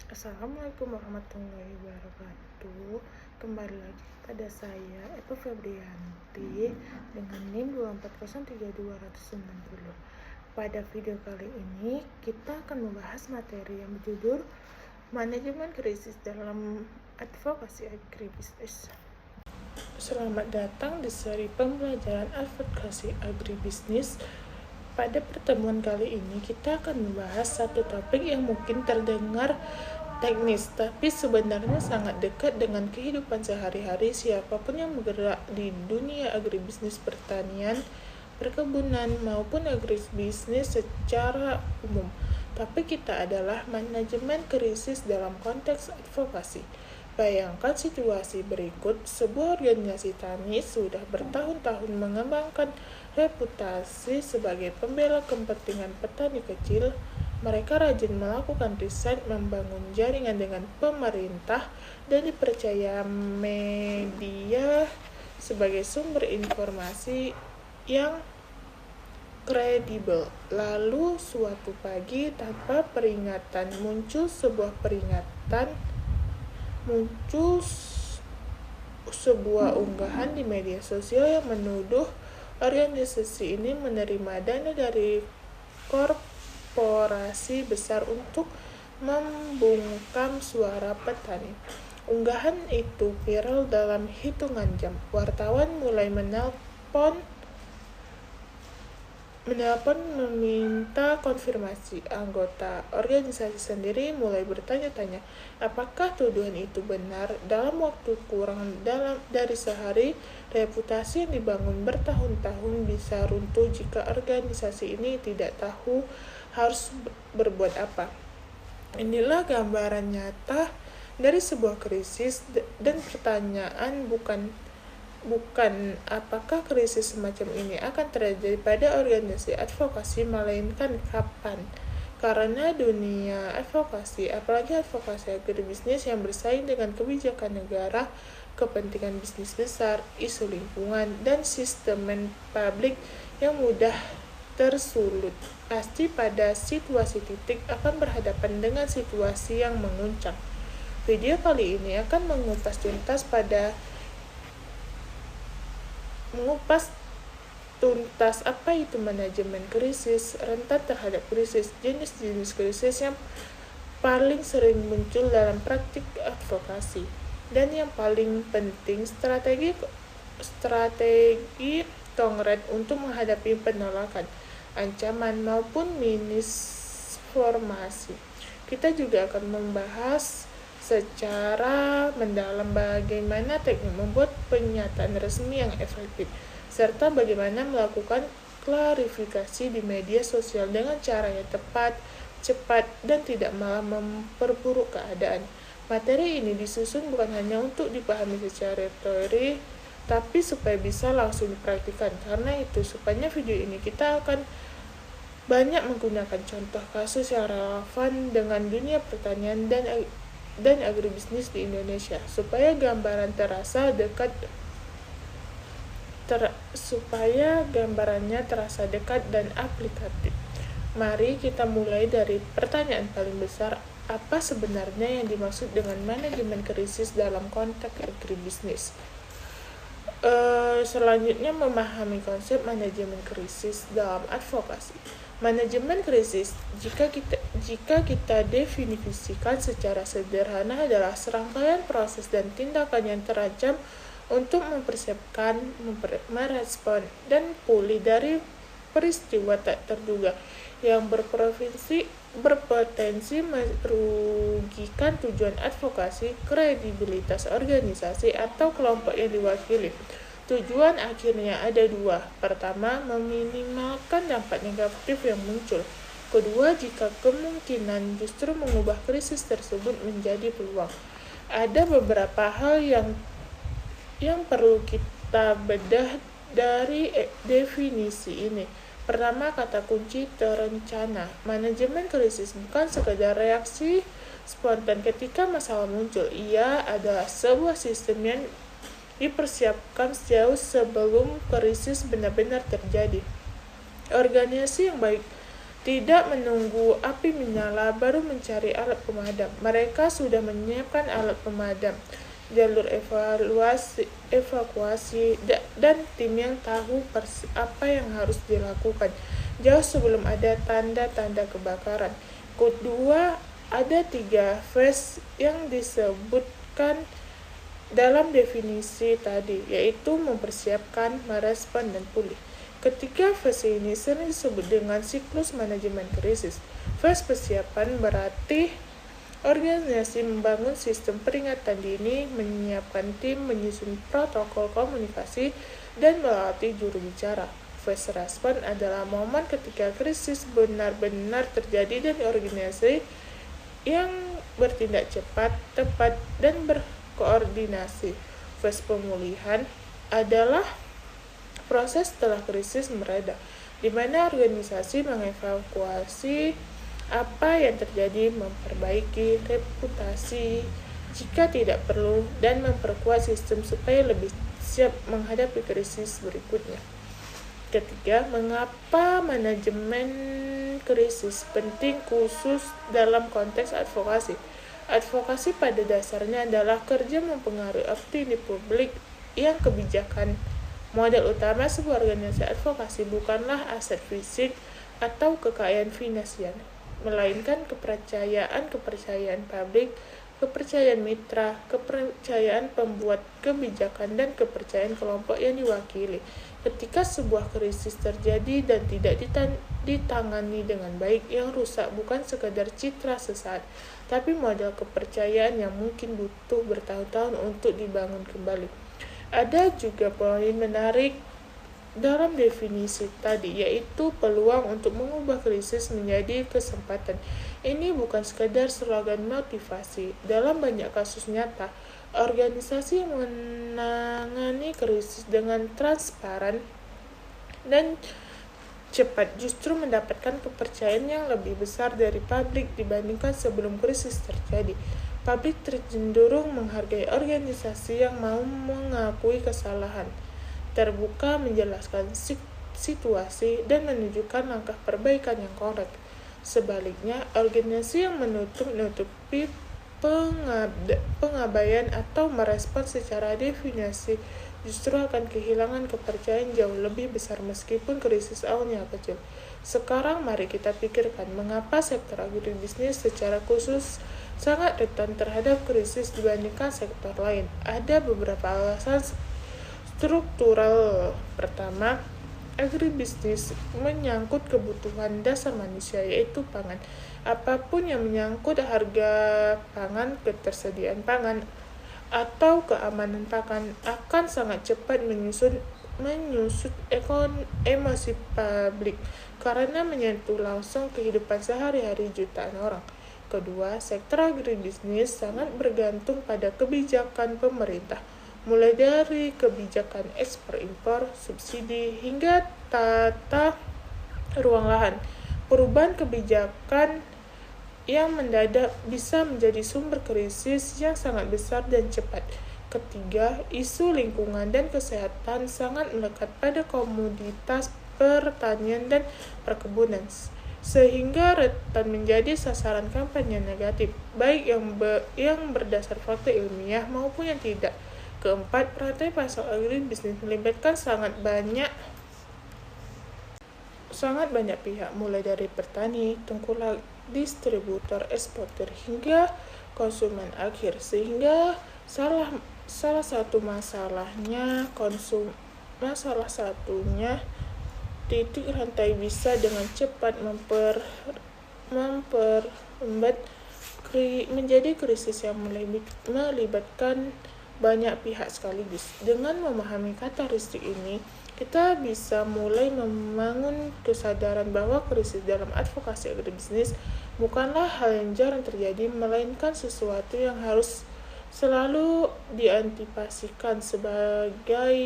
Assalamualaikum warahmatullahi wabarakatuh. Kembali lagi pada saya Eva Febrianti dengan NIM 2403290. Pada video kali ini kita akan membahas materi yang berjudul Manajemen Krisis dalam Advokasi Agribisnis. Selamat datang di seri pembelajaran advokasi agribisnis. Pada pertemuan kali ini kita akan membahas satu topik yang mungkin terdengar teknis, tapi sebenarnya sangat dekat dengan kehidupan sehari-hari siapapun yang bergerak di dunia agribisnis pertanian, perkebunan, maupun agribisnis secara umum. Tapi kita adalah manajemen krisis dalam konteks advokasi. Bayangkan situasi berikut, sebuah organisasi tani sudah bertahun-tahun mengembangkan reputasi sebagai pembela kepentingan petani kecil. Mereka rajin melakukan riset, membangun jaringan dengan pemerintah, dan dipercaya media sebagai sumber informasi yang kredibel. Lalu suatu pagi tanpa peringatan muncul sebuah unggahan di media sosial yang menuduh organisasi ini menerima dana dari korporasi besar untuk membungkam suara petani. Unggahan itu viral dalam hitungan jam. Wartawan mulai menelpon meminta konfirmasi. Anggota organisasi sendiri mulai bertanya-tanya, apakah tuduhan itu benar? Dalam waktu kurang dari sehari, reputasi yang dibangun bertahun-tahun bisa runtuh jika organisasi ini tidak tahu harus berbuat apa. Inilah gambaran nyata dari sebuah krisis, dan pertanyaan bukan apakah krisis semacam ini akan terjadi pada organisasi advokasi, melainkan kapan. Karena dunia advokasi, apalagi advokasi agribisnis yang bersaing dengan kebijakan negara, kepentingan bisnis besar, isu lingkungan, dan sistem publik yang mudah tersulut, pasti pada situasi titik akan berhadapan dengan situasi yang menguncang. Video kali ini akan mengupas tuntas apa itu manajemen krisis, rentan terhadap krisis, jenis-jenis krisis yang paling sering muncul dalam praktik advokasi, dan yang paling penting strategi konkret untuk menghadapi penolakan, ancaman, maupun misinformasi. Kita juga akan membahas secara mendalam bagaimana teknik membuat pernyataan resmi yang efektif, serta bagaimana melakukan klarifikasi di media sosial dengan cara yang tepat, cepat, dan tidak malah memperburuk keadaan. Materi ini disusun bukan hanya untuk dipahami secara teori, tapi supaya bisa langsung dipraktikkan. Karena itu, supaya video ini kita akan banyak menggunakan contoh kasus yang relevan dengan dunia pertanian dan agribisnis di Indonesia, supaya gambarannya terasa dekat dan aplikatif. Mari kita mulai dari pertanyaan paling besar, apa sebenarnya yang dimaksud dengan manajemen krisis dalam konteks agribisnis? Selanjutnya, memahami konsep manajemen krisis dalam advokasi. Manajemen krisis, jika kita definisikan secara sederhana, adalah serangkaian proses dan tindakan yang terancam untuk mempersiapkan, merespon, dan pulih dari peristiwa tak terduga yang berpotensi merugikan tujuan advokasi, kredibilitas organisasi atau kelompok yang diwakili. Tujuan akhirnya ada dua. Pertama, meminimalkan dampak negatif yang muncul. Kedua, jika kemungkinan justru mengubah krisis tersebut menjadi peluang. Ada beberapa hal yang perlu kita bedah dari definisi ini. Pertama, kata kunci terencana. Manajemen krisis bukan sekedar reaksi spontan ketika masalah muncul. Ia adalah sebuah sistem yang dipersiapkan jauh sebelum krisis benar-benar terjadi. Organisasi yang baik Tidak menunggu api menyala baru mencari alat pemadam. Mereka sudah menyiapkan alat pemadam, jalur evakuasi, dan tim yang tahu apa yang harus dilakukan jauh sebelum ada tanda-tanda kebakaran. Kedua, ada 3 phase yang disebutkan dalam definisi tadi, yaitu mempersiapkan, merespon, dan pulih. Ketiga fase ini sering disebut dengan siklus manajemen krisis. Fase persiapan berarti organisasi membangun sistem peringatan dini, menyiapkan tim, menyusun protokol komunikasi, dan melatih juru bicara. Fase respon adalah momen ketika krisis benar-benar terjadi dan organisasi yang bertindak cepat, tepat, dan berkoordinasi. Fase pemulihan adalah proses setelah krisis mereda, di mana organisasi mengevaluasi apa yang terjadi, memperbaiki reputasi jika tidak perlu, dan memperkuat sistem supaya lebih siap menghadapi krisis berikutnya. Ketiga, mengapa manajemen krisis penting khusus dalam konteks advokasi? Advokasi pada dasarnya adalah kerja mempengaruhi opini publik yang kebijakan. Modal utama sebuah organisasi advokasi bukanlah aset fisik atau kekayaan finansial, melainkan kepercayaan publik, kepercayaan mitra, kepercayaan pembuat kebijakan, dan kepercayaan kelompok yang diwakili. Ketika sebuah krisis terjadi dan tidak ditangani dengan baik, yang rusak bukan sekadar citra sesaat, tapi modal kepercayaan yang mungkin butuh bertahun-tahun untuk dibangun kembali. Ada juga poin menarik dalam definisi tadi, yaitu peluang untuk mengubah krisis menjadi kesempatan. Ini bukan sekadar slogan motivasi. Dalam banyak kasus nyata, organisasi yang menangani krisis dengan transparan dan cepat justru mendapatkan kepercayaan yang lebih besar dari publik dibandingkan sebelum krisis terjadi. Publik cenderung menghargai organisasi yang mau mengakui kesalahan, terbuka menjelaskan situasi, dan menunjukkan langkah perbaikan yang korek. Sebaliknya, organisasi yang menutupi pengabaian atau merespon secara definisi justru akan kehilangan kepercayaan jauh lebih besar meskipun krisis awalnya kecil. Sekarang mari kita pikirkan mengapa sektor agribisnis secara khusus sangat rentan terhadap krisis dibandingkan sektor lain. Ada beberapa alasan struktural. Pertama, agribisnis menyangkut kebutuhan dasar manusia, yaitu pangan. Apapun yang menyangkut harga pangan, ketersediaan pangan, atau keamanan pangan akan sangat cepat menyusut emosi publik karena menyentuh langsung kehidupan sehari-hari jutaan orang. Kedua, sektor agribisnis sangat bergantung pada kebijakan pemerintah, mulai dari kebijakan ekspor-impor, subsidi, hingga tata ruang lahan. Perubahan kebijakan yang mendadak bisa menjadi sumber krisis yang sangat besar dan cepat. Ketiga, isu lingkungan dan kesehatan sangat melekat pada komoditas pertanian dan perkebunan, sehingga rentan menjadi sasaran kampanye negatif, baik yang berdasar fakta ilmiah maupun yang tidak. Keempat, rantai pasok agribisnis melibatkan sangat banyak pihak, mulai dari petani, tengkulak, distributor, eksportir, hingga konsumen akhir, sehingga salah satunya titik rantai bisa dengan cepat memperlambat menjadi krisis yang melibatkan banyak pihak sekaligus. Dengan memahami karakteristik ini, kita bisa mulai membangun kesadaran bahwa krisis dalam advokasi agribisnis bukanlah hal yang jarang terjadi, melainkan sesuatu yang harus selalu diantisipasikan sebagai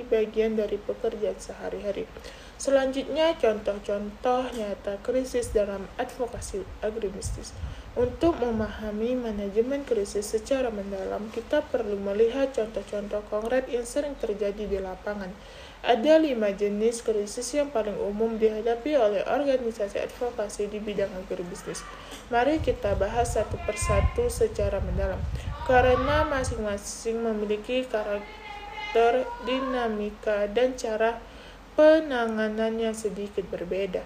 bagian dari pekerjaan sehari-hari. Selanjutnya, contoh-contoh nyata krisis dalam advokasi agribisnis. Untuk memahami manajemen krisis secara mendalam, kita perlu melihat contoh-contoh konkret yang sering terjadi di lapangan. Ada 5 jenis krisis yang paling umum dihadapi oleh organisasi advokasi di bidang agribisnis. Mari kita bahas satu persatu secara mendalam, karena masing-masing memiliki karakter, dinamika, dan cara penanganan yang sedikit berbeda.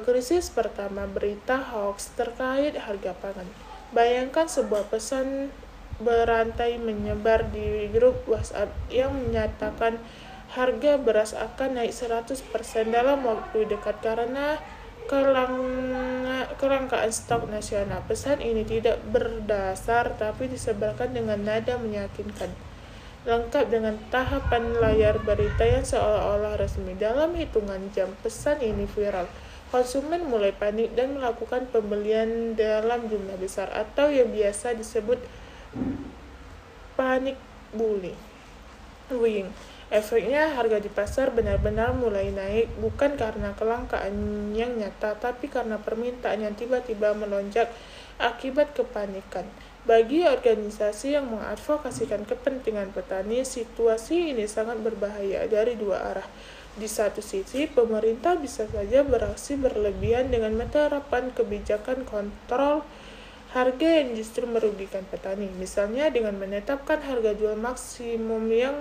Krisis pertama, berita hoax terkait harga pangan. Bayangkan sebuah pesan berantai menyebar di grup WhatsApp yang menyatakan harga beras akan naik 100% dalam waktu dekat karena kelangkaan stok nasional. Pesan ini tidak berdasar tapi disebarkan dengan nada meyakinkan, lengkap dengan tahapan layar berita yang seolah-olah resmi. Dalam hitungan jam, pesan ini viral. Konsumen mulai panik dan melakukan pembelian dalam jumlah besar atau yang biasa disebut panic buying. Efeknya, harga di pasar benar-benar mulai naik, bukan karena kelangkaan yang nyata, tapi karena permintaan yang tiba-tiba melonjak akibat kepanikan. Bagi organisasi yang mengadvokasikan kepentingan petani, situasi ini sangat berbahaya dari dua arah. Di satu sisi, pemerintah bisa saja beraksi berlebihan dengan menerapkan kebijakan kontrol harga yang justru merugikan petani, misalnya dengan menetapkan harga jual maksimum yang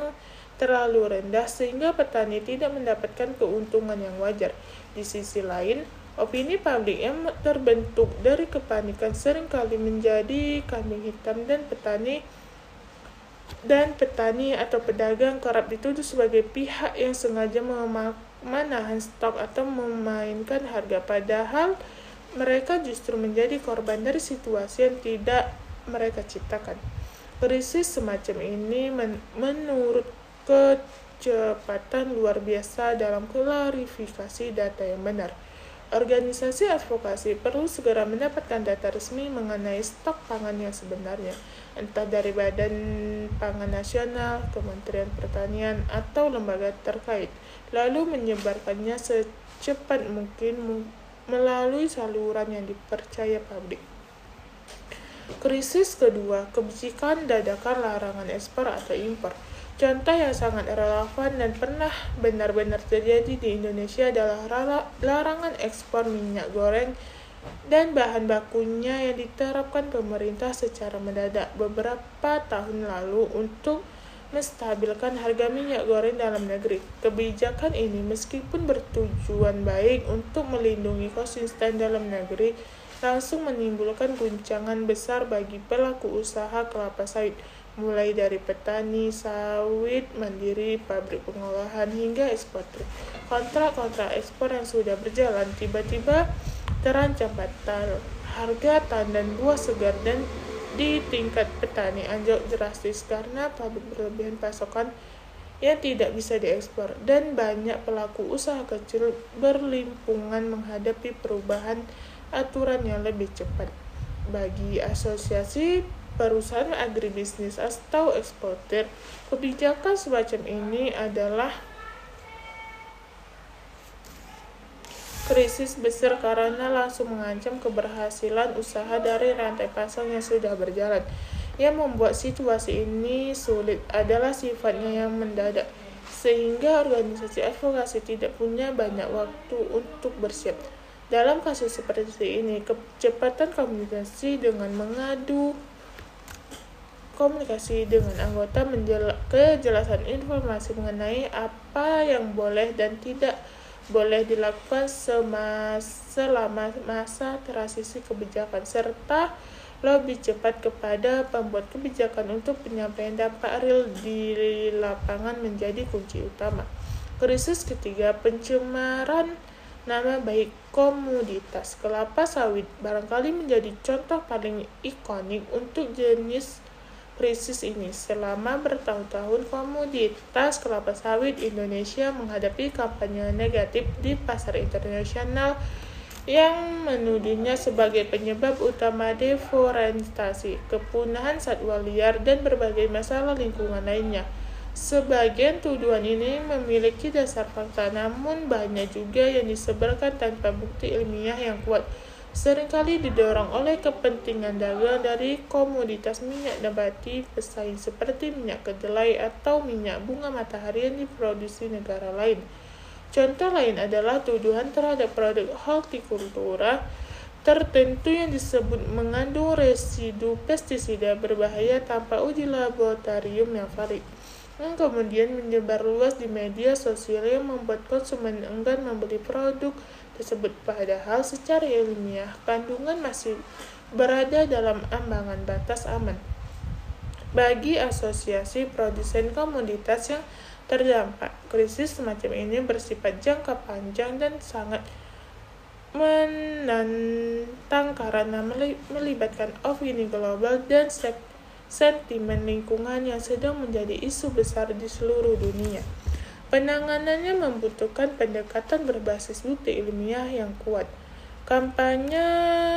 terlalu rendah sehingga petani tidak mendapatkan keuntungan yang wajar. Di sisi lain, opini publik yang terbentuk dari kepanikan seringkali menjadi kambing hitam dan petani atau pedagang kerap dituduh sebagai pihak yang sengaja menahan stok atau memainkan harga, padahal mereka justru menjadi korban dari situasi yang tidak mereka ciptakan. Krisis semacam ini menurut kecepatan luar biasa dalam klarifikasi data yang benar. Organisasi advokasi perlu segera mendapatkan data resmi mengenai stok pangan yang sebenarnya, entah dari Badan Pangan Nasional, Kementerian Pertanian, atau lembaga terkait, lalu menyebarkannya secepat mungkin melalui saluran yang dipercaya publik. Krisis kedua, kebijakan dadakan larangan ekspor atau impor. Contoh yang sangat relevan dan pernah benar-benar terjadi di Indonesia adalah larangan ekspor minyak goreng dan bahan bakunya yang diterapkan pemerintah secara mendadak beberapa tahun lalu untuk menstabilkan harga minyak goreng dalam negeri. Kebijakan ini meskipun bertujuan baik untuk melindungi konsisten dalam negeri, langsung menimbulkan guncangan besar bagi pelaku usaha kelapa sawit, mulai dari petani sawit mandiri, pabrik pengolahan, hingga eksportir. Kontrak-kontrak ekspor yang sudah berjalan tiba-tiba terancam batal. Harga tandan buah segar dan di tingkat petani anjlok drastis karena pabrik berlebihan pasokan yang tidak bisa diekspor, dan banyak pelaku usaha kecil berlimpungan menghadapi perubahan aturan yang lebih cepat. Bagi asosiasi perusahaan agribisnis atau eksportir, kebijakan semacam ini adalah krisis besar karena langsung mengancam keberhasilan usaha dari rantai pasok yang sudah berjalan. Yang membuat situasi ini sulit adalah sifatnya yang mendadak, sehingga organisasi advokasi tidak punya banyak waktu untuk bersiap. Dalam kasus seperti ini, kecepatan komunikasi dengan anggota, kejelasan informasi mengenai apa yang boleh dan tidak boleh dilakukan selama masa transisi kebijakan, serta lebih cepat kepada pembuat kebijakan untuk penyampaian dampak real di lapangan menjadi kunci utama. Krisis ketiga, pencemaran nama baik komoditas. Kelapa sawit barangkali menjadi contoh paling ikonik untuk jenis krisis ini. Selama bertahun-tahun, komoditas kelapa sawit Indonesia menghadapi kampanye negatif di pasar internasional yang menuduhnya sebagai penyebab utama deforestasi, kepunahan satwa liar, dan berbagai masalah lingkungan lainnya. Sebagian tuduhan ini memiliki dasar fakta, namun banyak juga yang disebarkan tanpa bukti ilmiah yang kuat. seringkali didorong oleh kepentingan dagang dari komoditas minyak nabati pesaing seperti minyak kedelai atau minyak bunga matahari yang diproduksi negara lain. Contoh lain adalah tuduhan terhadap produk hortikultura tertentu yang disebut mengandung residu pestisida berbahaya tanpa uji laboratorium yang valid, yang kemudian menyebar luas di media sosial yang membuat konsumen enggan membeli produk tersebut, padahal secara ilmiah kandungan masih berada dalam ambangan batas aman. Bagi asosiasi produsen komoditas yang terdampak, krisis semacam ini bersifat jangka panjang dan sangat menantang karena melibatkan opini global dan sentimen lingkungan yang sedang menjadi isu besar di seluruh dunia. Penanganannya membutuhkan pendekatan berbasis bukti ilmiah yang kuat, kampanye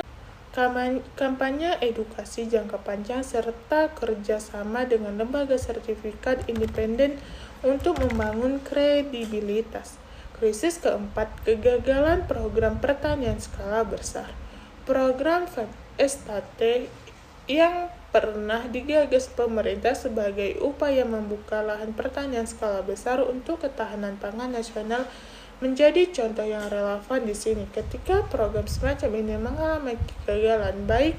edukasi jangka panjang, serta kerjasama dengan lembaga sertifikat independen untuk membangun kredibilitas. Krisis keempat, kegagalan program pertanian skala besar. Program Food Estate yang pernah digagas pemerintah sebagai upaya membuka lahan pertanian skala besar untuk ketahanan pangan nasional menjadi contoh yang relevan di sini. Ketika program semacam ini mengalami kegagalan, baik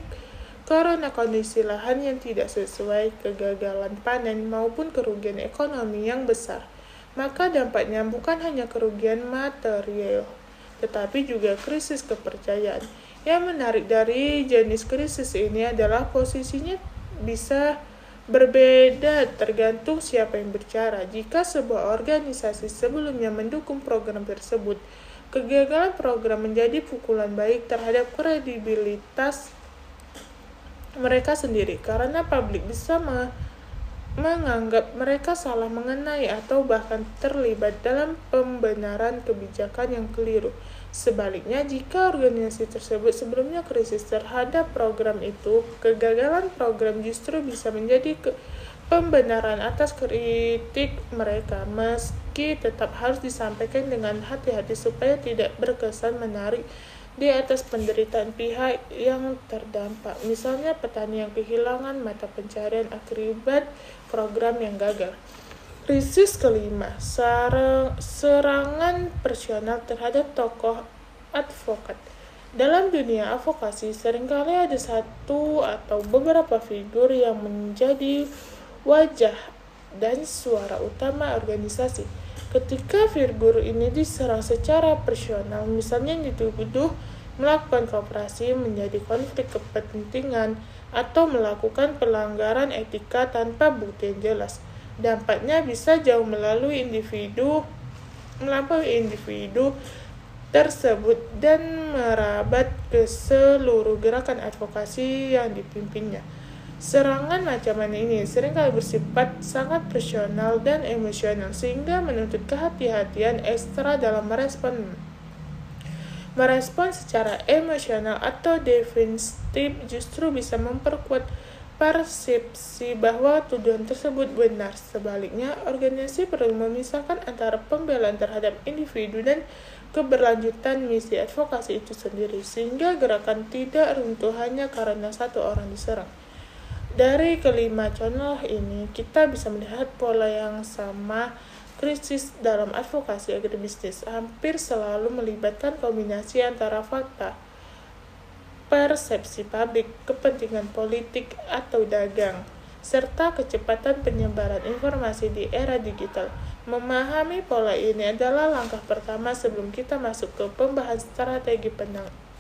karena kondisi lahan yang tidak sesuai, kegagalan panen, maupun kerugian ekonomi yang besar, maka dampaknya bukan hanya kerugian material, tetapi juga krisis kepercayaan. Yang menarik dari jenis krisis ini adalah posisinya bisa berbeda tergantung siapa yang bicara. Jika sebuah organisasi sebelumnya mendukung program tersebut, kegagalan program menjadi pukulan balik terhadap kredibilitas mereka sendiri, karena publik bisa menganggap mereka salah mengenai atau bahkan terlibat dalam pembenaran kebijakan yang keliru. Sebaliknya, jika organisasi tersebut sebelumnya krisis terhadap program itu, kegagalan program justru bisa menjadi pembenaran atas kritik mereka, meski tetap harus disampaikan dengan hati-hati supaya tidak berkesan menarik di atas penderitaan pihak yang terdampak, misalnya petani yang kehilangan mata pencarian akibat program yang gagal. Krisis kelima, serangan personal terhadap tokoh advokat. Dalam dunia advokasi, seringkali ada satu atau beberapa figur yang menjadi wajah dan suara utama organisasi. Ketika figur ini diserang secara personal, misalnya dituduh melakukan kooperasi, menjadi konflik kepentingan, atau melakukan pelanggaran etika tanpa bukti yang jelas, dampaknya bisa jauh melampaui individu tersebut dan merabat ke seluruh gerakan advokasi yang dipimpinnya. Serangan macam ini seringkali bersifat sangat personal dan emosional, sehingga menuntut kehati-hatian ekstra dalam merespon secara emosional atau defensif justru bisa memperkuat persepsi bahwa tuduhan tersebut benar. Sebaliknya, organisasi perlu memisahkan antara pembelaan terhadap individu dan keberlanjutan misi advokasi itu sendiri, sehingga gerakan tidak runtuh hanya karena satu orang diserang. Dari kelima contoh ini, kita bisa melihat pola yang sama. Krisis dalam advokasi agribisnis hampir selalu melibatkan kombinasi antara fakta, persepsi publik, kepentingan politik atau dagang, serta kecepatan penyebaran informasi di era digital. Memahami pola ini adalah langkah pertama sebelum kita masuk ke pembahasan strategi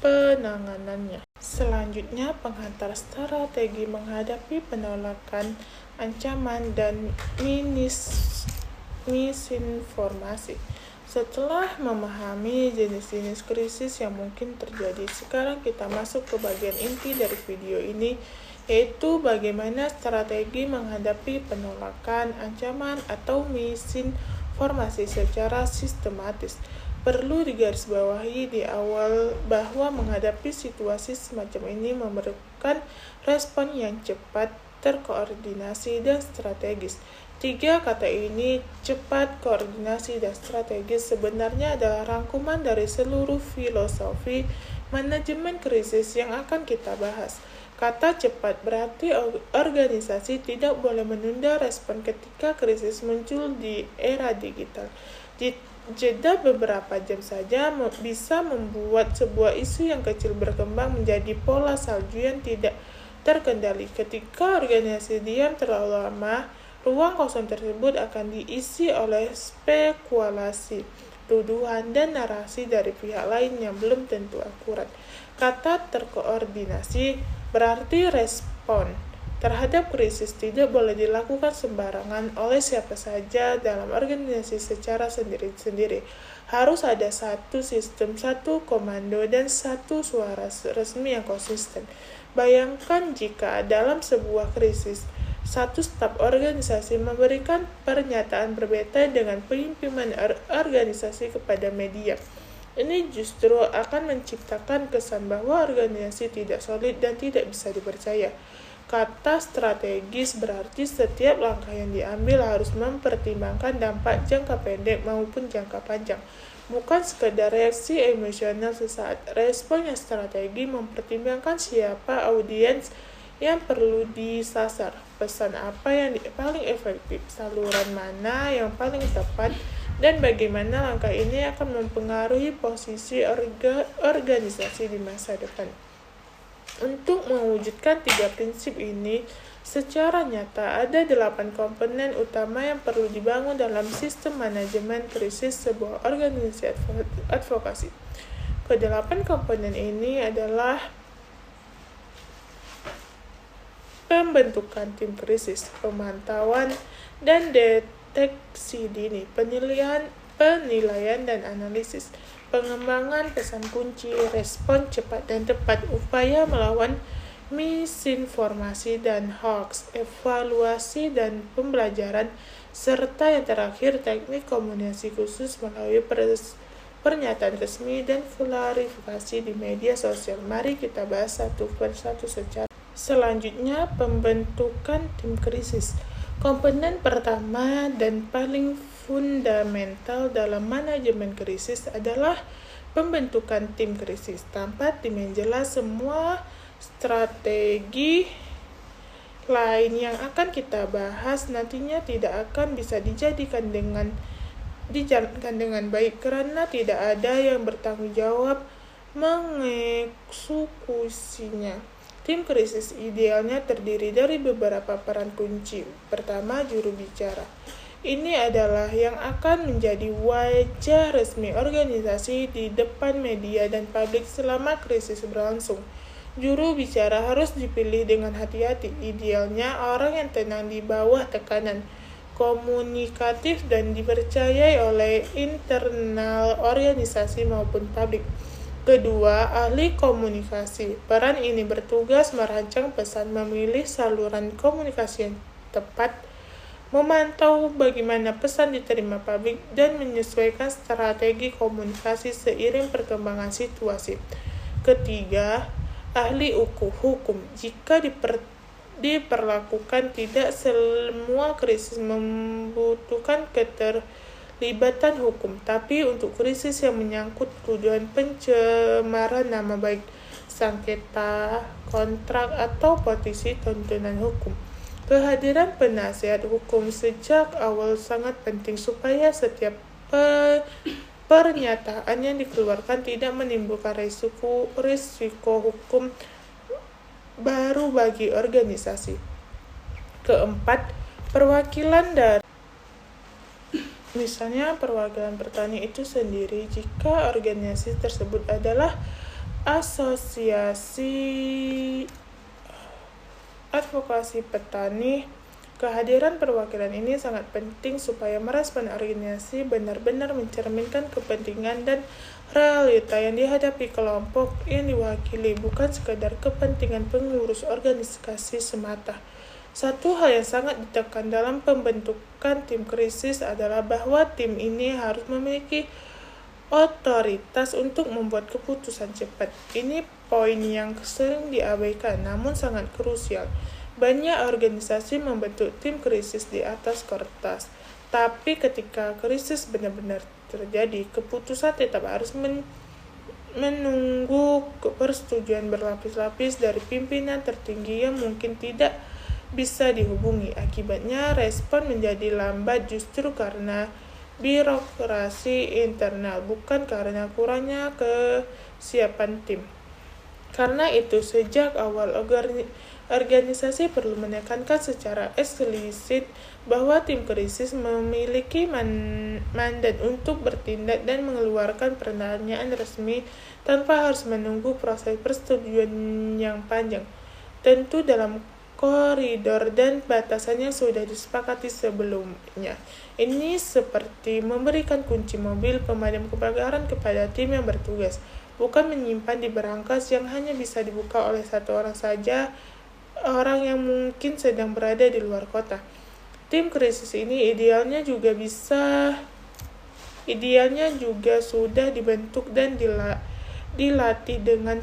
penanganannya. Selanjutnya, penghantar strategi menghadapi penolakan, ancaman, dan misinformasi. Setelah memahami jenis-jenis krisis yang mungkin terjadi, sekarang kita masuk ke bagian inti dari video ini, yaitu bagaimana strategi menghadapi penolakan, ancaman, atau misinformasi secara sistematis. Perlu digarisbawahi di awal bahwa menghadapi situasi semacam ini memerlukan respon yang cepat, terkoordinasi, dan strategis. Tiga kata ini, cepat, koordinasi, dan strategis, sebenarnya adalah rangkuman dari seluruh filosofi manajemen krisis yang akan kita bahas. Kata cepat berarti organisasi tidak boleh menunda respon ketika krisis muncul di era digital. Jeda beberapa jam saja bisa membuat sebuah isu yang kecil berkembang menjadi bola salju yang tidak terkendali. Ketika organisasi diam terlalu lama, ruang kosong tersebut akan diisi oleh spekulasi, tuduhan, dan narasi dari pihak lain yang belum tentu akurat. Kata terkoordinasi berarti respon terhadap krisis tidak boleh dilakukan sembarangan oleh siapa saja dalam organisasi secara sendiri-sendiri. Harus ada satu sistem, satu komando, dan satu suara resmi yang konsisten. Bayangkan jika dalam sebuah krisis, satu staf organisasi memberikan pernyataan berbeda dengan pimpinan organisasi kepada media. Ini justru akan menciptakan kesan bahwa organisasi tidak solid dan tidak bisa dipercaya. Kata strategis berarti setiap langkah yang diambil harus mempertimbangkan dampak jangka pendek maupun jangka panjang. Bukan sekedar reaksi emosional sesaat. Respon yang strategi mempertimbangkan siapa audiens yang perlu disasar, pesan apa yang paling efektif, saluran mana yang paling tepat, dan bagaimana langkah ini akan mempengaruhi posisi organisasi di masa depan. Untuk mewujudkan 3 prinsip ini secara nyata, ada 8 komponen utama yang perlu dibangun dalam sistem manajemen krisis sebuah organisasi advokasi. Ke-8 komponen ini adalah pembentukan tim krisis, pemantauan dan deteksi dini, penilaian dan analisis, pengembangan pesan kunci, respon cepat dan tepat, upaya melawan misinformasi dan hoax, evaluasi dan pembelajaran, serta yang terakhir teknik komunikasi khusus melalui pernyataan resmi dan klarifikasi di media sosial. Mari kita bahas satu persatu secara. Selanjutnya, pembentukan tim krisis. Komponen pertama dan paling fundamental dalam manajemen krisis adalah pembentukan tim krisis. Tanpa tim yang jelas, semua strategi lain yang akan kita bahas nantinya tidak akan bisa dijalankan dengan baik karena tidak ada yang bertanggung jawab mengeksekusinya. Tim krisis idealnya terdiri dari beberapa peran kunci. Pertama, juru bicara. Ini adalah yang akan menjadi wajah resmi organisasi di depan media dan publik selama krisis berlangsung. Juru bicara harus dipilih dengan hati-hati. Idealnya orang yang tenang di bawah tekanan, komunikatif dan dipercayai oleh internal organisasi maupun publik. Kedua, ahli komunikasi. Peran ini bertugas merancang pesan, memilih saluran komunikasi yang tepat, memantau bagaimana pesan diterima publik, dan menyesuaikan strategi komunikasi seiring perkembangan situasi. Ketiga, ahli hukum. Jika diperlakukan, tidak semua krisis membutuhkan keterlibatan hukum, tapi untuk krisis yang menyangkut tuduhan pencemaran nama baik, sengketa kontrak, atau petisi tuntutan hukum, kehadiran penasihat hukum sejak awal sangat penting supaya setiap pernyataan yang dikeluarkan tidak menimbulkan risiko hukum baru bagi organisasi. Keempat, perwakilan dari misalnya perwakilan petani itu sendiri. Jika organisasi tersebut adalah asosiasi advokasi petani, kehadiran perwakilan ini sangat penting supaya merespon organisasi benar-benar mencerminkan kepentingan dan realita yang dihadapi kelompok yang diwakili, bukan sekadar kepentingan pengurus organisasi semata. Satu hal yang sangat ditekan dalam pembentukan tim krisis adalah bahwa tim ini harus memiliki otoritas untuk membuat keputusan cepat. Ini poin yang sering diabaikan, namun sangat krusial. Banyak organisasi membentuk tim krisis di atas kertas, tapi ketika krisis benar-benar terjadi, keputusan tetap harus menunggu persetujuan berlapis-lapis dari pimpinan tertinggi yang mungkin tidak bisa dihubungi. Akibatnya, respon menjadi lambat justru karena birokrasi internal, bukan karena kurangnya kesiapan tim. Karena itu, sejak awal organisasi perlu menekankan secara eksplisit bahwa tim krisis memiliki mandat untuk bertindak dan mengeluarkan pernyataan resmi tanpa harus menunggu proses persetujuan yang panjang, tentu dalam koridor dan batasan yang sudah disepakati sebelumnya. Ini seperti memberikan kunci mobil pemadam kebakaran kepada tim yang bertugas, bukan menyimpan di berangkas yang hanya bisa dibuka oleh satu orang saja, orang yang mungkin sedang berada di luar kota. Tim krisis ini idealnya juga sudah dibentuk dan dilatih dengan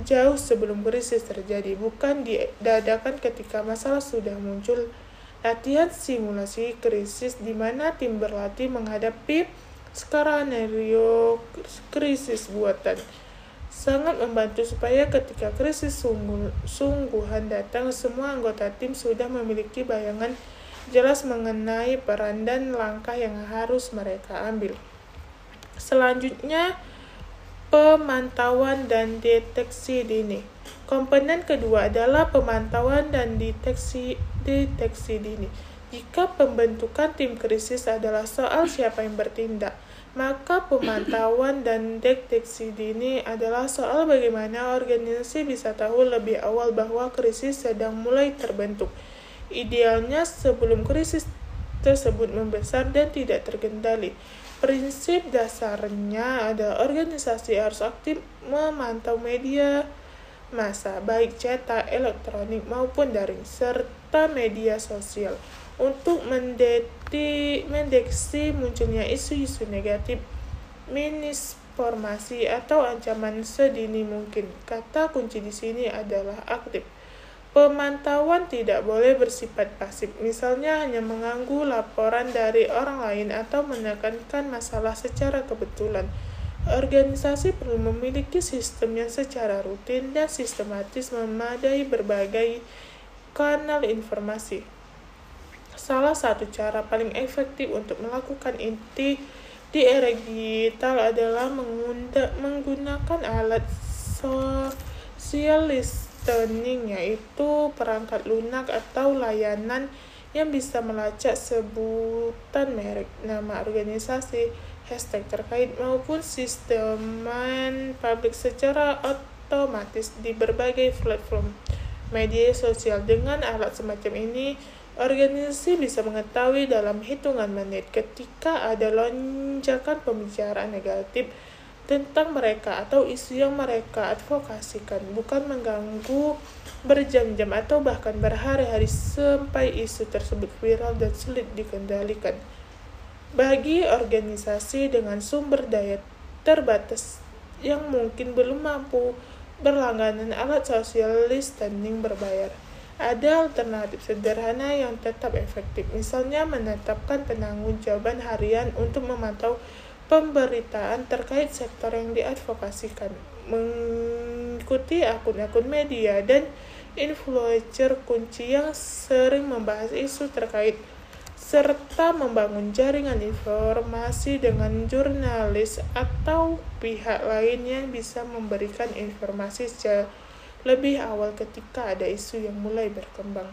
jauh sebelum krisis terjadi, bukan dadakan ketika masalah sudah muncul. Latihan simulasi krisis di mana tim berlatih menghadapi skenario krisis buatan sangat membantu supaya ketika krisis sungguhan datang, semua anggota tim sudah memiliki bayangan jelas mengenai peran dan langkah yang harus mereka ambil. Selanjutnya, pemantauan dan deteksi dini. Komponen kedua adalah pemantauan dan deteksi dini. Jika pembentukan tim krisis adalah soal siapa yang bertindak, maka pemantauan dan deteksi dini adalah soal bagaimana organisasi bisa tahu lebih awal bahwa krisis sedang mulai terbentuk. Idealnya sebelum krisis tersebut membesar dan tidak terkendali. Prinsip dasarnya adalah organisasi harus aktif memantau media massa, baik cetak, elektronik maupun daring, serta media sosial, untuk mendeteksi munculnya isu-isu negatif, misinformasi, atau ancaman sedini mungkin. Kata kunci di sini adalah aktif. Pemantauan tidak boleh bersifat pasif, misalnya hanya mengganggu laporan dari orang lain atau menekankan masalah secara kebetulan. Organisasi perlu memiliki sistem yang secara rutin dan sistematis memadai berbagai kanal informasi. Salah satu cara paling efektif untuk melakukan inti di era digital adalah menggunakan alat social listening, yaitu perangkat lunak atau layanan yang bisa melacak sebutan merek, nama organisasi, hashtag terkait, maupun sistem publik secara otomatis di berbagai platform media sosial. Dengan alat semacam ini, organisasi bisa mengetahui dalam hitungan menit ketika ada lonjakan pembicaraan negatif tentang mereka atau isu yang mereka advokasikan, bukan mengganggu berjam-jam atau bahkan berhari-hari sampai isu tersebut viral dan sulit dikendalikan. Bagi organisasi dengan sumber daya terbatas yang mungkin belum mampu berlangganan alat social listening berbayar, ada alternatif sederhana yang tetap efektif, misalnya menetapkan penanggung-jawaban harian untuk memantau pemberitaan terkait sektor yang diadvokasikan, mengikuti akun-akun media dan influencer kunci yang sering membahas isu terkait, serta membangun jaringan informasi dengan jurnalis atau pihak lain yang bisa memberikan informasi secara lebih awal ketika ada isu yang mulai berkembang.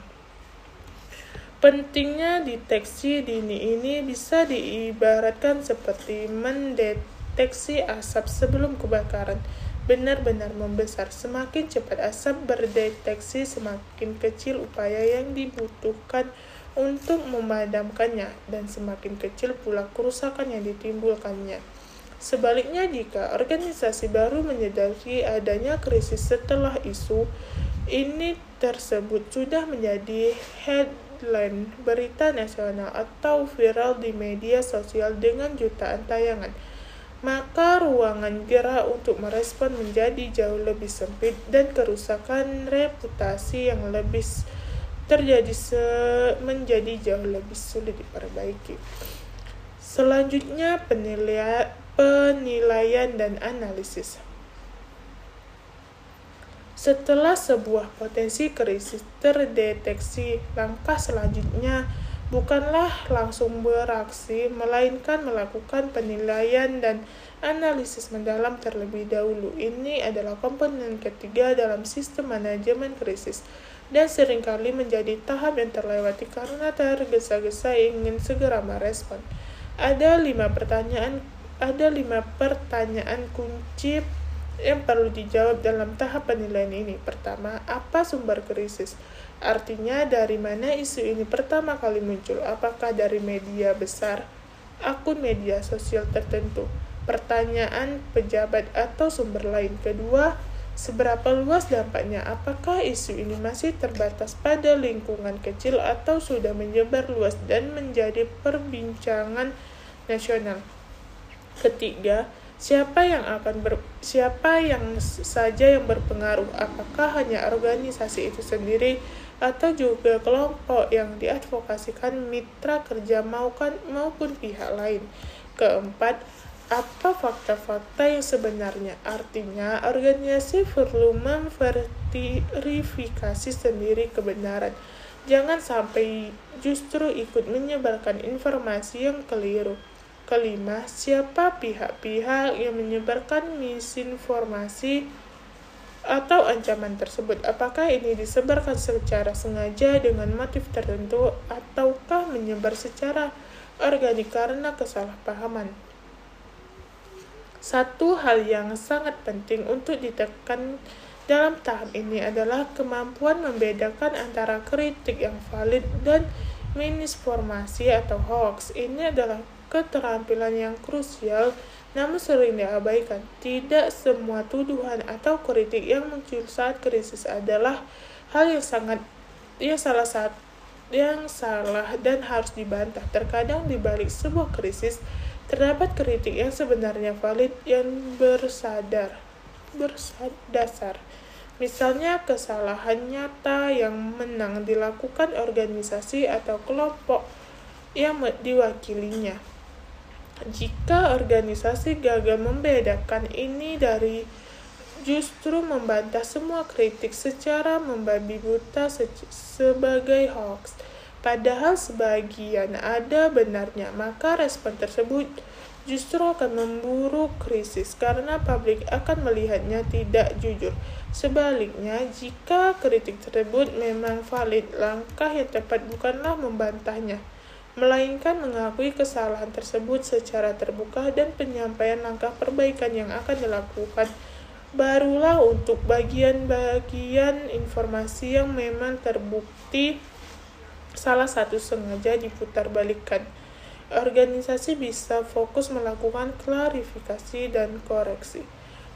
Pentingnya deteksi dini ini bisa diibaratkan seperti mendeteksi asap sebelum kebakaran benar-benar membesar. Semakin cepat asap berdeteksi, semakin kecil upaya yang dibutuhkan untuk memadamkannya, dan semakin kecil pula kerusakan yang ditimbulkannya. Sebaliknya, jika organisasi baru menyadari adanya krisis setelah isu ini tersebut sudah menjadi headline berita nasional atau viral di media sosial dengan jutaan tayangan, maka ruangan gerak untuk merespon menjadi jauh lebih sempit dan kerusakan reputasi yang lebih terjadi menjadi jauh lebih sulit diperbaiki. Selanjutnya, penilaian dan analisis. Setelah sebuah potensi krisis terdeteksi, langkah selanjutnya bukanlah langsung beraksi, melainkan melakukan penilaian dan analisis mendalam terlebih dahulu. Ini adalah komponen ketiga dalam sistem manajemen krisis, dan seringkali menjadi tahap yang terlewati karena tergesa-gesa ingin segera merespon. Ada 5 pertanyaan kunci yang perlu dijawab dalam tahap penilaian ini. Pertama, apa sumber krisis? Artinya, dari mana isu ini pertama kali muncul? Apakah dari media besar, akun media sosial tertentu, pertanyaan pejabat, atau sumber lain? Kedua, seberapa luas dampaknya? Apakah isu ini masih terbatas pada lingkungan kecil atau sudah menyebar luas dan menjadi perbincangan nasional? Ketiga, siapa saja yang berpengaruh? Apakah hanya organisasi itu sendiri atau juga kelompok yang diadvokasikan, mitra kerja maupun pihak lain? Keempat, apa fakta-fakta yang sebenarnya? Artinya, organisasi perlu memverifikasi sendiri kebenaran. Jangan sampai justru ikut menyebarkan informasi yang keliru. Kelima, siapa pihak-pihak yang menyebarkan misinformasi atau ancaman tersebut? Apakah ini disebarkan secara sengaja dengan motif tertentu ataukah menyebar secara organik karena kesalahpahaman? Satu hal yang sangat penting untuk ditekan dalam tahap ini adalah kemampuan membedakan antara kritik yang valid dan misinformasi atau hoax. Ini adalah keterampilan yang krusial namun sering diabaikan. Tidak semua tuduhan atau kritik yang muncul saat krisis adalah hal yang salah dan harus dibantah. Terkadang di balik sebuah krisis terdapat kritik yang sebenarnya valid yang berdasar. Misalnya kesalahan nyata yang menang dilakukan organisasi atau kelompok yang diwakilinya. Jika organisasi gagal membedakan ini dari justru membantah semua kritik secara membabi buta sebagai hoax, padahal sebagian ada benarnya, maka respon tersebut justru akan memburuk krisis karena publik akan melihatnya tidak jujur. Sebaliknya, jika kritik tersebut memang valid, langkah yang tepat bukanlah membantahnya, melainkan mengakui kesalahan tersebut secara terbuka dan penyampaian langkah perbaikan yang akan dilakukan. Barulah untuk bagian-bagian informasi yang memang terbukti salah satu sengaja diputarbalikkan, organisasi bisa fokus melakukan klarifikasi dan koreksi.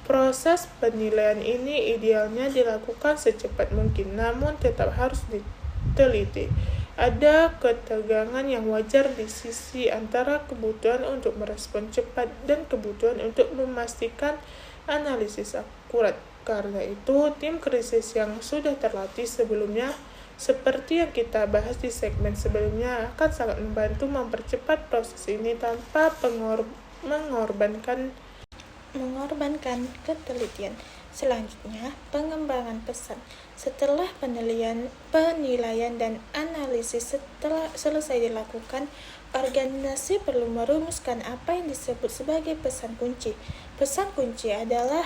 Proses penilaian ini idealnya dilakukan secepat mungkin, namun tetap harus diteliti. Ada ketegangan yang wajar di sisi antara kebutuhan untuk merespon cepat dan kebutuhan untuk memastikan analisis akurat. Karena itu, tim krisis yang sudah terlatih sebelumnya, seperti yang kita bahas di segmen sebelumnya, akan sangat membantu mempercepat proses ini tanpa mengorbankan ketelitian. Selanjutnya, pengembangan pesan. Setelah penilaian dan analisis selesai dilakukan, organisasi perlu merumuskan apa yang disebut sebagai pesan kunci. Pesan kunci adalah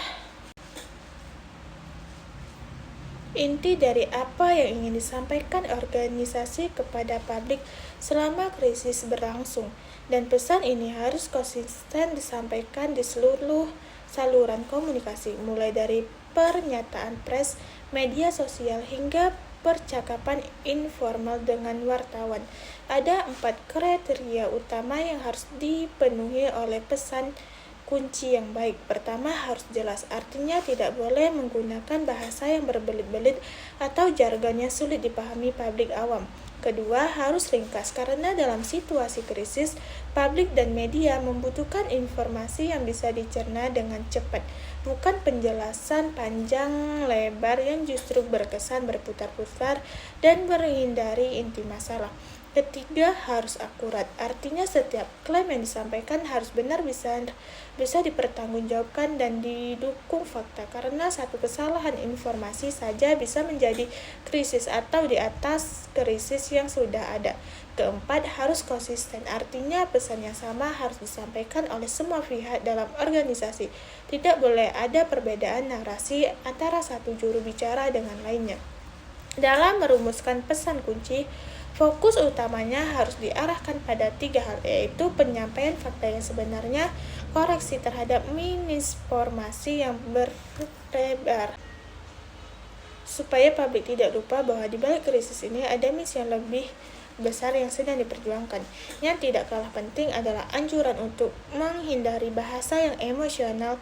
inti dari apa yang ingin disampaikan organisasi kepada publik selama krisis berlangsung, dan pesan ini harus konsisten disampaikan di seluruh saluran komunikasi, mulai dari pernyataan pers, media sosial, hingga percakapan informal dengan wartawan. Ada 4 kriteria utama yang harus dipenuhi oleh pesan kunci yang baik. Pertama, harus jelas, artinya tidak boleh menggunakan bahasa yang berbelit-belit atau jargon yang sulit dipahami publik awam. Kedua, harus ringkas, karena dalam situasi krisis, publik dan media membutuhkan informasi yang bisa dicerna dengan cepat, bukan penjelasan panjang lebar yang justru berkesan berputar-putar dan menghindari inti masalah. Ketiga, harus akurat. Artinya setiap klaim yang disampaikan harus benar, bisa dipertanggungjawabkan dan didukung fakta, karena satu kesalahan informasi saja bisa menjadi krisis atau di atas krisis yang sudah ada. Keempat, harus konsisten. Artinya pesan yang sama harus disampaikan oleh semua pihak dalam organisasi. Tidak boleh ada perbedaan narasi antara satu juru bicara dengan lainnya. Dalam merumuskan pesan kunci, fokus utamanya harus diarahkan pada 3 hal, yaitu penyampaian fakta yang sebenarnya, koreksi terhadap misinformasi yang beredar, supaya publik tidak lupa bahwa di balik krisis ini ada misi yang lebih besar yang sedang diperjuangkan. Yang tidak kalah penting adalah anjuran untuk menghindari bahasa yang emosional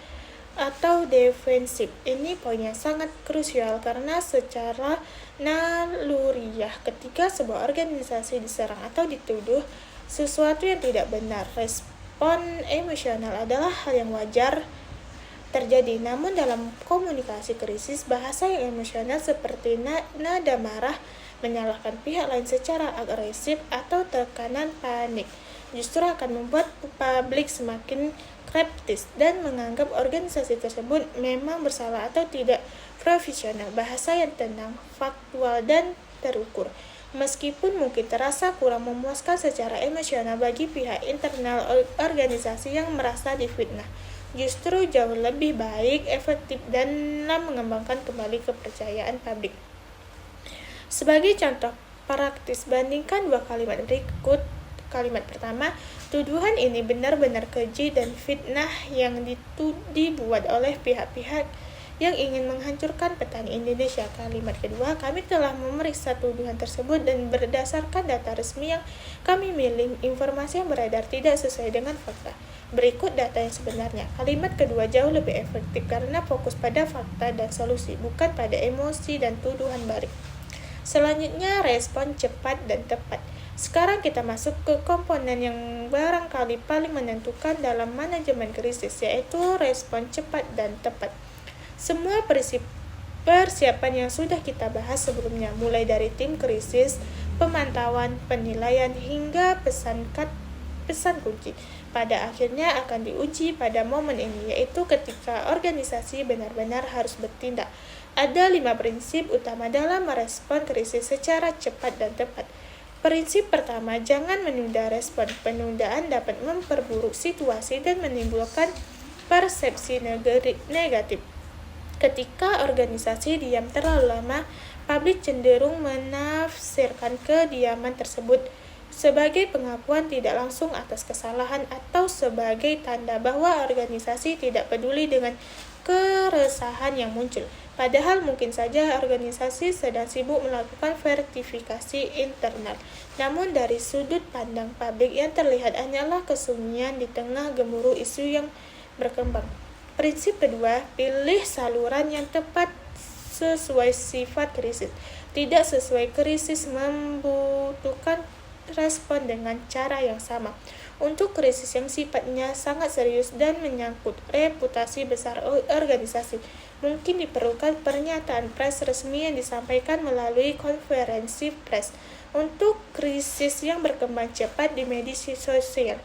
atau defensif. Ini poin yang sangat krusial karena secara naluriah ketika sebuah organisasi diserang atau dituduh sesuatu yang tidak benar, respon emosional adalah hal yang wajar terjadi. Namun dalam komunikasi krisis, bahasa yang emosional seperti nada marah, menyalahkan pihak lain secara agresif, atau tekanan panik justru akan membuat publik semakin skeptis dan menganggap organisasi tersebut memang bersalah atau tidak profesional. Bahasa yang tenang, faktual, dan terukur, meskipun mungkin terasa kurang memuaskan secara emosional bagi pihak internal organisasi yang merasa difitnah, justru jauh lebih baik, efektif dalam mengembangkan kembali kepercayaan publik. Sebagai contoh praktis, bandingkan 2 kalimat berikut. Kalimat pertama, tuduhan ini benar-benar keji dan fitnah yang dibuat oleh pihak-pihak yang ingin menghancurkan petani Indonesia. Kalimat kedua, kami telah memeriksa tuduhan tersebut dan berdasarkan data resmi yang kami miliki, informasi yang beredar tidak sesuai dengan fakta. Berikut data yang sebenarnya. Kalimat kedua jauh lebih efektif karena fokus pada fakta dan solusi, bukan pada emosi dan tuduhan balik. Selanjutnya, respon cepat dan tepat. Sekarang kita masuk ke komponen yang barangkali paling menentukan dalam manajemen krisis, yaitu respon cepat dan tepat. Semua persiapan yang sudah kita bahas sebelumnya, mulai dari tim krisis, pemantauan, penilaian, hingga pesan kunci, pada akhirnya akan diuji pada momen ini, yaitu ketika organisasi benar-benar harus bertindak. Ada 5 prinsip utama dalam merespon krisis secara cepat dan tepat. Prinsip pertama, jangan menunda respon. Penundaan dapat memperburuk situasi dan menimbulkan persepsi negatif. Ketika organisasi diam terlalu lama, publik cenderung menafsirkan kediaman tersebut sebagai pengakuan tidak langsung atas kesalahan atau sebagai tanda bahwa organisasi tidak peduli dengan keresahan yang muncul. Padahal mungkin saja organisasi sedang sibuk melakukan verifikasi internal. Namun dari sudut pandang publik yang terlihat hanyalah kesunyian di tengah gemuruh isu yang berkembang. Prinsip kedua, pilih saluran yang tepat sesuai sifat krisis. Tidak sesuai krisis membutuhkan respon dengan cara yang sama. Untuk krisis yang sifatnya sangat serius dan menyangkut reputasi besar organisasi, mungkin diperlukan pernyataan pers resmi yang disampaikan melalui konferensi pers. Untuk krisis yang berkembang cepat di media sosial,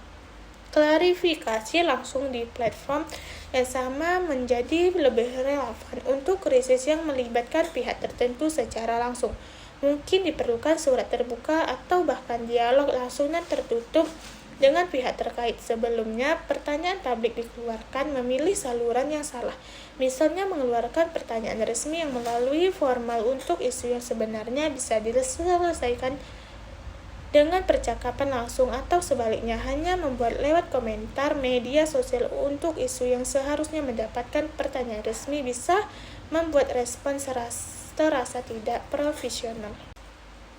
klarifikasi langsung di platform yang sama menjadi lebih relevan. Untuk krisis yang melibatkan pihak tertentu secara langsung, mungkin diperlukan surat terbuka atau bahkan dialog langsung dan tertutup dengan pihak terkait. Sebelumnya, pertanyaan publik dikeluarkan memilih saluran yang salah. Misalnya mengeluarkan pertanyaan resmi yang melalui formal untuk isu yang sebenarnya bisa diselesaikan dengan percakapan langsung, atau sebaliknya hanya membuat lewat komentar media sosial untuk isu yang seharusnya mendapatkan pertanyaan resmi bisa membuat respon terasa tidak profesional.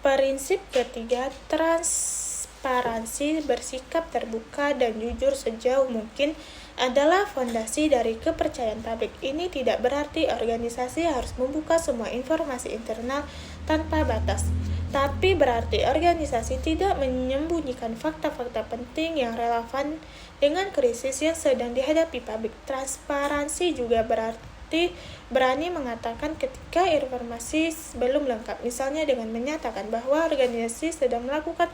Prinsip ketiga, transparansi, bersikap terbuka dan jujur sejauh mungkin adalah fondasi dari kepercayaan publik. Ini tidak berarti organisasi harus membuka semua informasi internal tanpa batas, tapi berarti organisasi tidak menyembunyikan fakta-fakta penting yang relevan dengan krisis yang sedang dihadapi publik. Transparansi juga berarti seperti berani mengatakan ketika informasi belum lengkap, misalnya dengan menyatakan bahwa organisasi sedang melakukan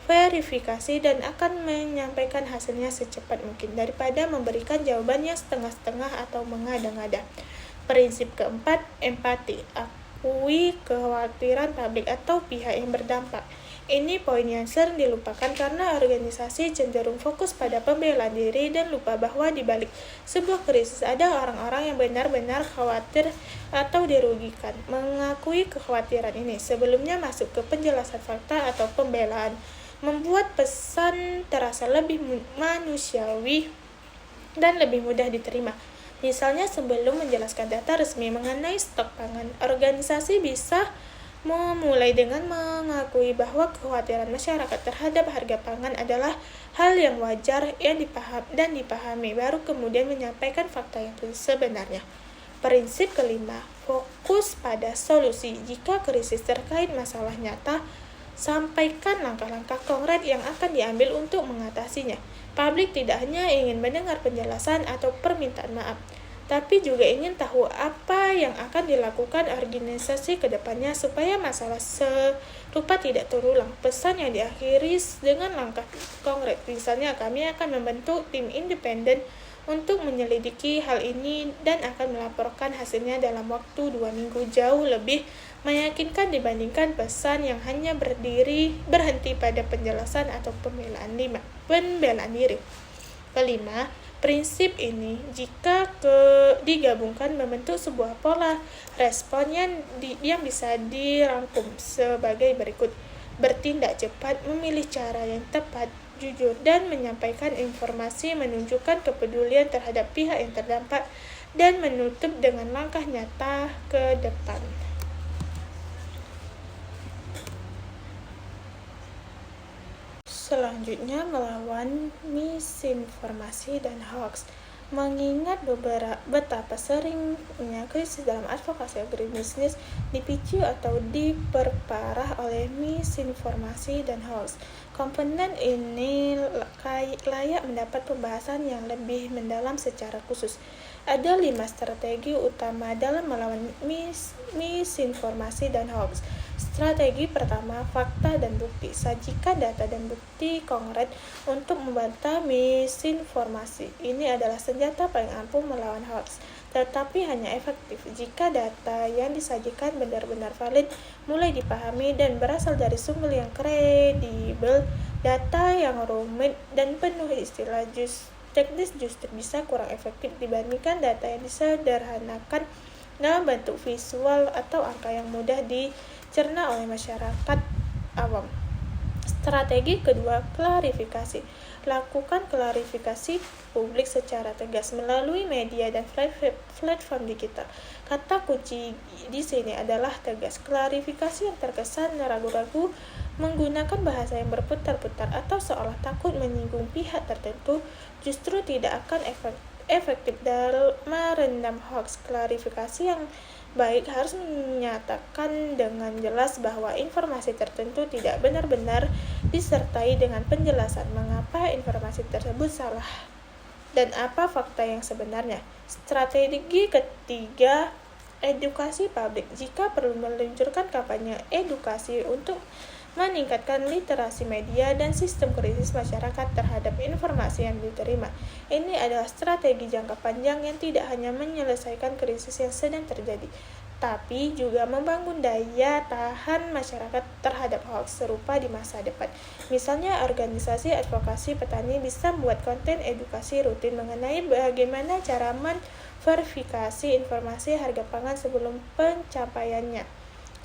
verifikasi dan akan menyampaikan hasilnya secepat mungkin, daripada memberikan jawabannya setengah-setengah atau mengada-ngada. Prinsip keempat, empati. Akui kekhawatiran publik atau pihak yang berdampak. Ini poin yang sering dilupakan karena organisasi cenderung fokus pada pembelaan diri dan lupa bahwa di balik sebuah krisis ada orang-orang yang benar-benar khawatir atau dirugikan. Mengakui kekhawatiran ini sebelumnya masuk ke penjelasan fakta atau pembelaan membuat pesan terasa lebih manusiawi dan lebih mudah diterima. Misalnya, sebelum menjelaskan data resmi mengenai stok pangan, organisasi bisa memulai dengan mengakui bahwa kekhawatiran masyarakat terhadap harga pangan adalah hal yang wajar yang dipahami, baru kemudian menyampaikan fakta yang sebenarnya. Prinsip kelima, fokus pada solusi. Jika krisis terkait masalah nyata, sampaikan langkah-langkah konkret yang akan diambil untuk mengatasinya. Publik tidak hanya ingin mendengar penjelasan atau permintaan maaf, tapi juga ingin tahu apa yang akan dilakukan organisasi ke depannya supaya masalah serupa tidak terulang. Pesan yang diakhiri dengan langkah konkret, misalnya kami akan membentuk tim independen untuk menyelidiki hal ini dan akan melaporkan hasilnya dalam waktu 2 minggu, jauh lebih meyakinkan dibandingkan pesan yang hanya berhenti pada penjelasan atau pembelaan diri. Kelima, prinsip ini jika digabungkan membentuk sebuah pola respon yang bisa dirangkum sebagai berikut. Bertindak cepat, memilih cara yang tepat, jujur, dan menyampaikan informasi menunjukkan kepedulian terhadap pihak yang terdampak, dan menutup dengan langkah nyata ke depan. Selanjutnya, melawan misinformasi dan hoax. Mengingat betapa seringnya krisis dalam advokasi agribisnis dipicu atau diperparah oleh misinformasi dan hoax, komponen ini layak mendapat pembahasan yang lebih mendalam secara khusus. Ada 5 strategi utama dalam melawan misinformasi dan hoax. Strategi pertama, fakta dan bukti. Sajikan data dan bukti konkret untuk membantah misinformasi. Ini adalah senjata paling ampuh melawan hoax, tetapi hanya efektif jika data yang disajikan benar-benar valid, mulai dipahami, dan berasal dari sumber yang kredibel. Data yang rumit dan penuh istilah teknis justru bisa kurang efektif dibandingkan data yang disederhanakan dalam bentuk visual atau angka yang mudah dicerna oleh masyarakat awam. Strategi kedua, klarifikasi. Lakukan klarifikasi publik secara tegas melalui media dan platform digital. Kata kunci di sini adalah tegas. Klarifikasi yang terkesan ragu-ragu, menggunakan bahasa yang berputar-putar, atau seolah takut menyinggung pihak tertentu justru tidak akan efektif dalam merendam hoax. Klarifikasi yang baik harus menyatakan dengan jelas bahwa informasi tertentu tidak benar-benar disertai dengan penjelasan mengapa informasi tersebut salah dan apa fakta yang sebenarnya. Strategi ketiga, edukasi publik. Jika perlu, meluncurkan kampanye edukasi untuk meningkatkan literasi media dan sistem krisis masyarakat terhadap informasi yang diterima. Ini adalah strategi jangka panjang yang tidak hanya menyelesaikan krisis yang sedang terjadi, tapi juga membangun daya tahan masyarakat terhadap hoax serupa di masa depan. Misalnya, organisasi advokasi petani bisa membuat konten edukasi rutin mengenai bagaimana cara memverifikasi informasi harga pangan sebelum pencapaiannya,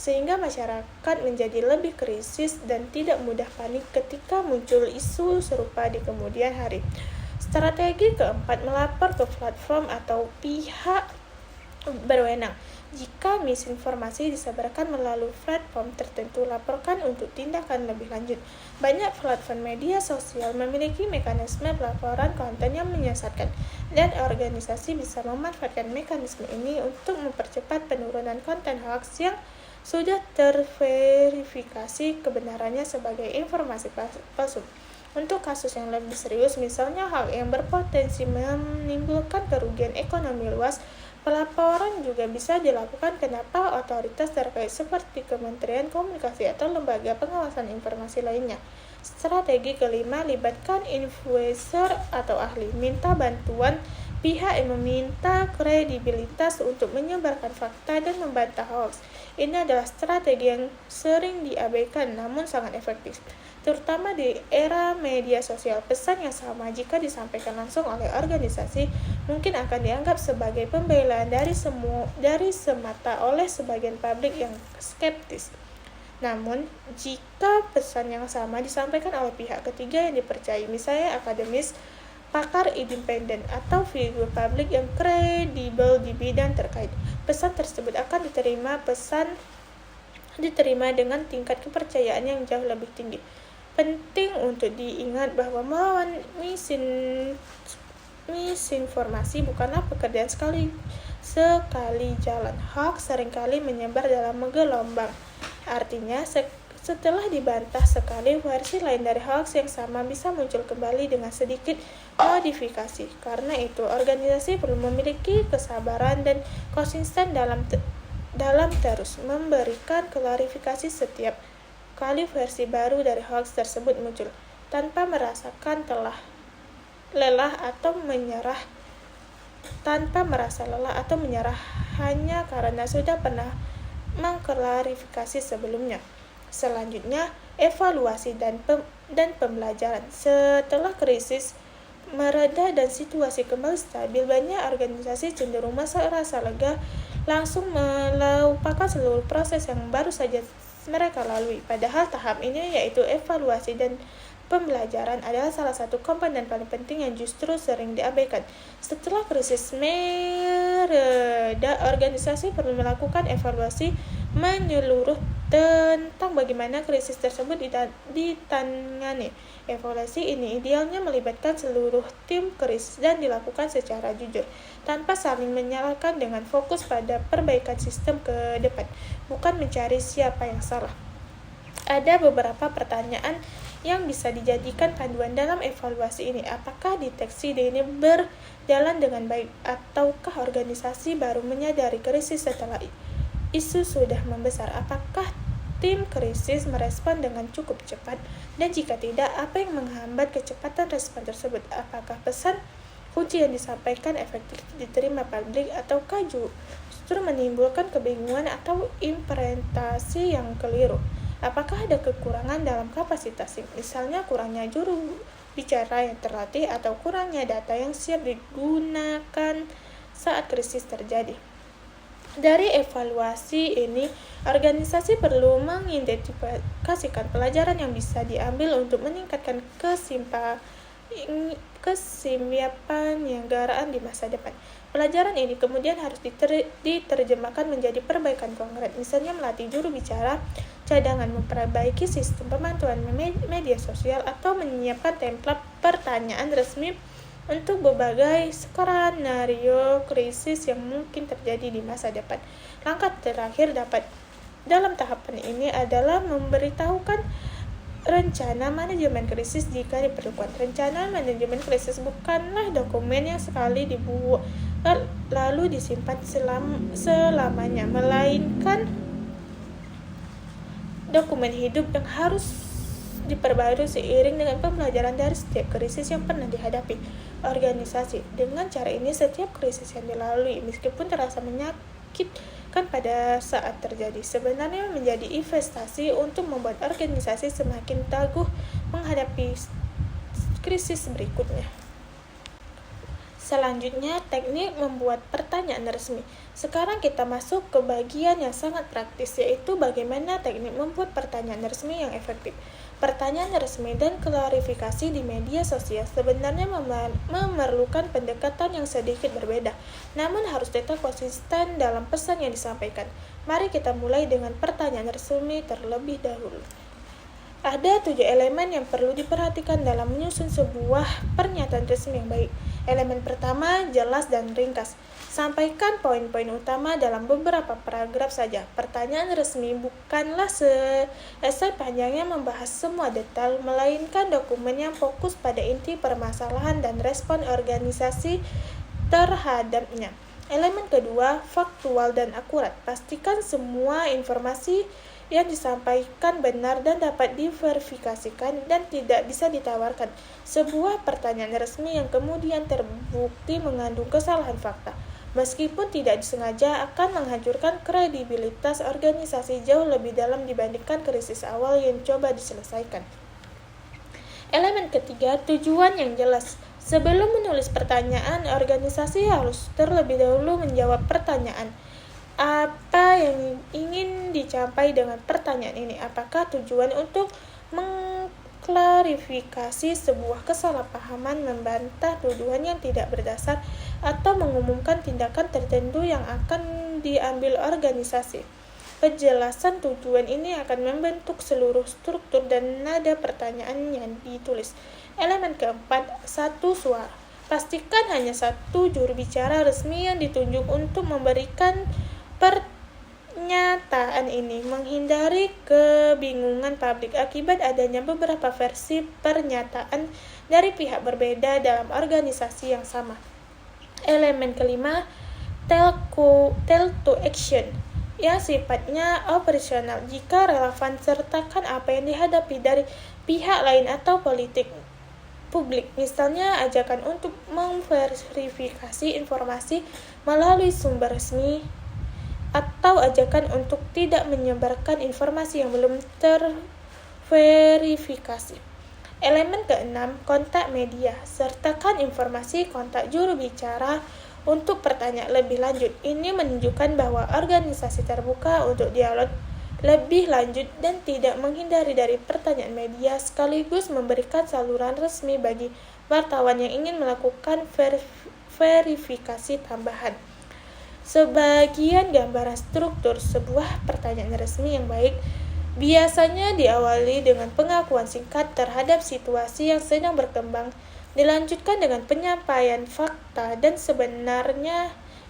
sehingga masyarakat menjadi lebih kritis dan tidak mudah panik ketika muncul isu serupa di kemudian hari. Strategi keempat, melapor ke platform atau pihak berwenang. Jika misinformasi disebarkan melalui platform tertentu, laporkan untuk tindakan lebih lanjut. Banyak platform media sosial memiliki mekanisme pelaporan konten yang menyesatkan, dan organisasi bisa memanfaatkan mekanisme ini untuk mempercepat penurunan konten hoax yang sudah terverifikasi kebenarannya sebagai informasi palsu. Untuk kasus yang lebih serius, misalnya hal yang berpotensi menimbulkan kerugian ekonomi luas, Pelaporan juga bisa dilakukan kenapa otoritas terkait seperti Kementerian Komunikasi atau lembaga pengawasan informasi lainnya. Strategi kelima, libatkan influencer atau ahli. Minta bantuan pihak yang meminta kredibilitas untuk menyebarkan fakta dan membantah hoax. Ini adalah strategi yang sering diabaikan namun sangat efektif, terutama di era media sosial. Pesan yang sama jika disampaikan langsung oleh organisasi mungkin akan dianggap sebagai pembelaan dari semata oleh sebagian publik yang skeptis. Namun, jika pesan yang sama disampaikan oleh pihak ketiga yang dipercayai, misalnya akademis, pakar independen, atau figur publik yang kredibel di bidang terkait, pesan tersebut akan diterima dengan tingkat kepercayaan yang jauh lebih tinggi. Penting untuk diingat bahwa melawan misinformasi bukanlah pekerjaan sekali jalan. Hoax seringkali menyebar dalam menggelombang. Artinya, setelah dibantah sekali, versi lain dari hoax yang sama bisa muncul kembali dengan sedikit modifikasi. Karena itu, organisasi perlu memiliki kesabaran dan konsisten dalam terus memberikan klarifikasi setiap kali versi baru dari hoax tersebut muncul, tanpa merasakan lelah atau menyerah hanya karena sudah pernah mengklarifikasi sebelumnya. Selanjutnya, evaluasi dan pembelajaran. Setelah krisis mereda dan situasi kembali stabil, banyak organisasi cenderung merasa lega langsung melupakan seluruh proses yang baru saja mereka lalui. Padahal tahap ini, yaitu evaluasi dan pembelajaran, adalah salah satu komponen paling penting yang justru sering diabaikan. Setelah krisis mereda, organisasi perlu melakukan evaluasi menyeluruh tentang bagaimana krisis tersebut ditangani. Evaluasi ini idealnya melibatkan seluruh tim krisis dan dilakukan secara jujur, tanpa saling menyalahkan, dengan fokus pada perbaikan sistem ke depan, bukan mencari siapa yang salah. Ada beberapa pertanyaan yang bisa dijadikan panduan dalam evaluasi ini. Apakah deteksi dini berjalan dengan baik, ataukah organisasi baru menyadari krisis setelah isu sudah membesar? Apakah tim krisis merespon dengan cukup cepat? Dan jika tidak, apa yang menghambat kecepatan respon tersebut? Apakah pesan kunci yang disampaikan efektif diterima publik, ataukah justru menimbulkan kebingungan atau implementasi yang keliru? Apakah ada kekurangan dalam kapasitas, misalnya kurangnya juru bicara yang terlatih atau kurangnya data yang siap digunakan saat krisis terjadi? Dari evaluasi ini, organisasi perlu mengidentifikasikan pelajaran yang bisa diambil untuk meningkatkan kesimpianyanggaraan di masa depan. Pelajaran ini kemudian harus diterjemahkan menjadi perbaikan konkret, misalnya melatih juru bicara cadangan, memperbaiki sistem pemantauan media sosial, atau menyiapkan template pertanyaan resmi untuk berbagai skenario krisis yang mungkin terjadi di masa depan. Langkah terakhir dalam tahapan ini adalah memberitahukan rencana manajemen krisis jika diperlukan. Rencana manajemen krisis bukanlah dokumen yang sekali dibuat lalu disimpan selamanya, melainkan dokumen hidup yang harus diperbarui seiring dengan pembelajaran dari setiap krisis yang pernah dihadapi organisasi. Dengan cara ini, setiap krisis yang dilalui, meskipun terasa menyakitkan pada saat terjadi, sebenarnya menjadi investasi untuk membuat organisasi semakin tangguh menghadapi krisis berikutnya. Selanjutnya, teknik membuat pertanyaan resmi. Sekarang kita masuk ke bagian yang sangat praktis, yaitu bagaimana teknik membuat pertanyaan resmi yang efektif. Pertanyaan resmi dan klarifikasi di media sosial sebenarnya memerlukan pendekatan yang sedikit berbeda, namun harus tetap konsisten dalam pesan yang disampaikan. Mari kita mulai dengan pertanyaan resmi terlebih dahulu. Ada 7 elemen yang perlu diperhatikan dalam menyusun sebuah pernyataan resmi yang baik. Elemen pertama, jelas dan ringkas. Sampaikan poin-poin utama dalam beberapa paragraf saja. Pertanyaan resmi bukanlah seesai panjangnya membahas semua detail, melainkan dokumen yang fokus pada inti permasalahan dan respon organisasi terhadapnya. Elemen kedua, faktual dan akurat. Pastikan semua informasi yang disampaikan benar dan dapat diverifikasikan dan tidak bisa ditawarkan. Sebuah pertanyaan resmi yang kemudian terbukti mengandung kesalahan fakta, meskipun tidak disengaja, akan menghancurkan kredibilitas organisasi jauh lebih dalam dibandingkan krisis awal yang coba diselesaikan. Elemen ketiga, tujuan yang jelas. Sebelum menulis pertanyaan, organisasi harus terlebih dahulu menjawab pertanyaan. Apa yang ingin dicapai dengan pertanyaan ini? Apakah tujuan untuk mengklarifikasi sebuah kesalahpahaman, membantah tuduhan yang tidak berdasar, atau mengumumkan tindakan tertentu yang akan diambil organisasi? Penjelasan tujuan ini akan membentuk seluruh struktur dan nada pertanyaan yang ditulis. Elemen keempat, satu suara. Pastikan hanya satu juru bicara resmi yang ditunjuk untuk memberikan pernyataan ini, menghindari kebingungan publik akibat adanya beberapa versi pernyataan dari pihak berbeda dalam organisasi yang sama. Elemen kelima, tell to action, yang sifatnya operasional. Jika relevan, sertakan apa yang dihadapi dari pihak lain atau publik, misalnya ajakan untuk memverifikasi informasi melalui sumber resmi, atau ajakan untuk tidak menyebarkan informasi yang belum terverifikasi. Elemen keenam, kontak media. Sertakan informasi kontak juru bicara untuk pertanyaan lebih lanjut. Ini menunjukkan bahwa organisasi terbuka untuk dialog lebih lanjut dan tidak menghindari dari pertanyaan media, sekaligus memberikan saluran resmi bagi wartawan yang ingin melakukan verifikasi tambahan. Sebagian gambaran struktur sebuah pertanyaan resmi yang baik biasanya diawali dengan pengakuan singkat terhadap situasi yang sedang berkembang, dilanjutkan dengan penyampaian fakta dan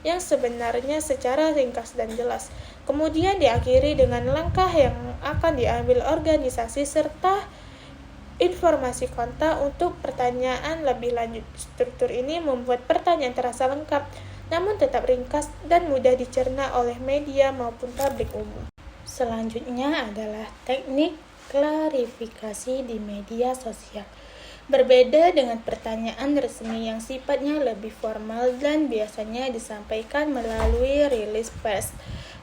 yang sebenarnya secara ringkas dan jelas. Kemudian diakhiri dengan langkah yang akan diambil organisasi serta informasi kontak untuk pertanyaan lebih lanjut. Struktur ini membuat pertanyaan terasa lengkap, namun tetap ringkas dan mudah dicerna oleh media maupun publik umum. Selanjutnya adalah teknik klarifikasi di media sosial. Berbeda dengan pertanyaan resmi yang sifatnya lebih formal dan biasanya disampaikan melalui rilis pers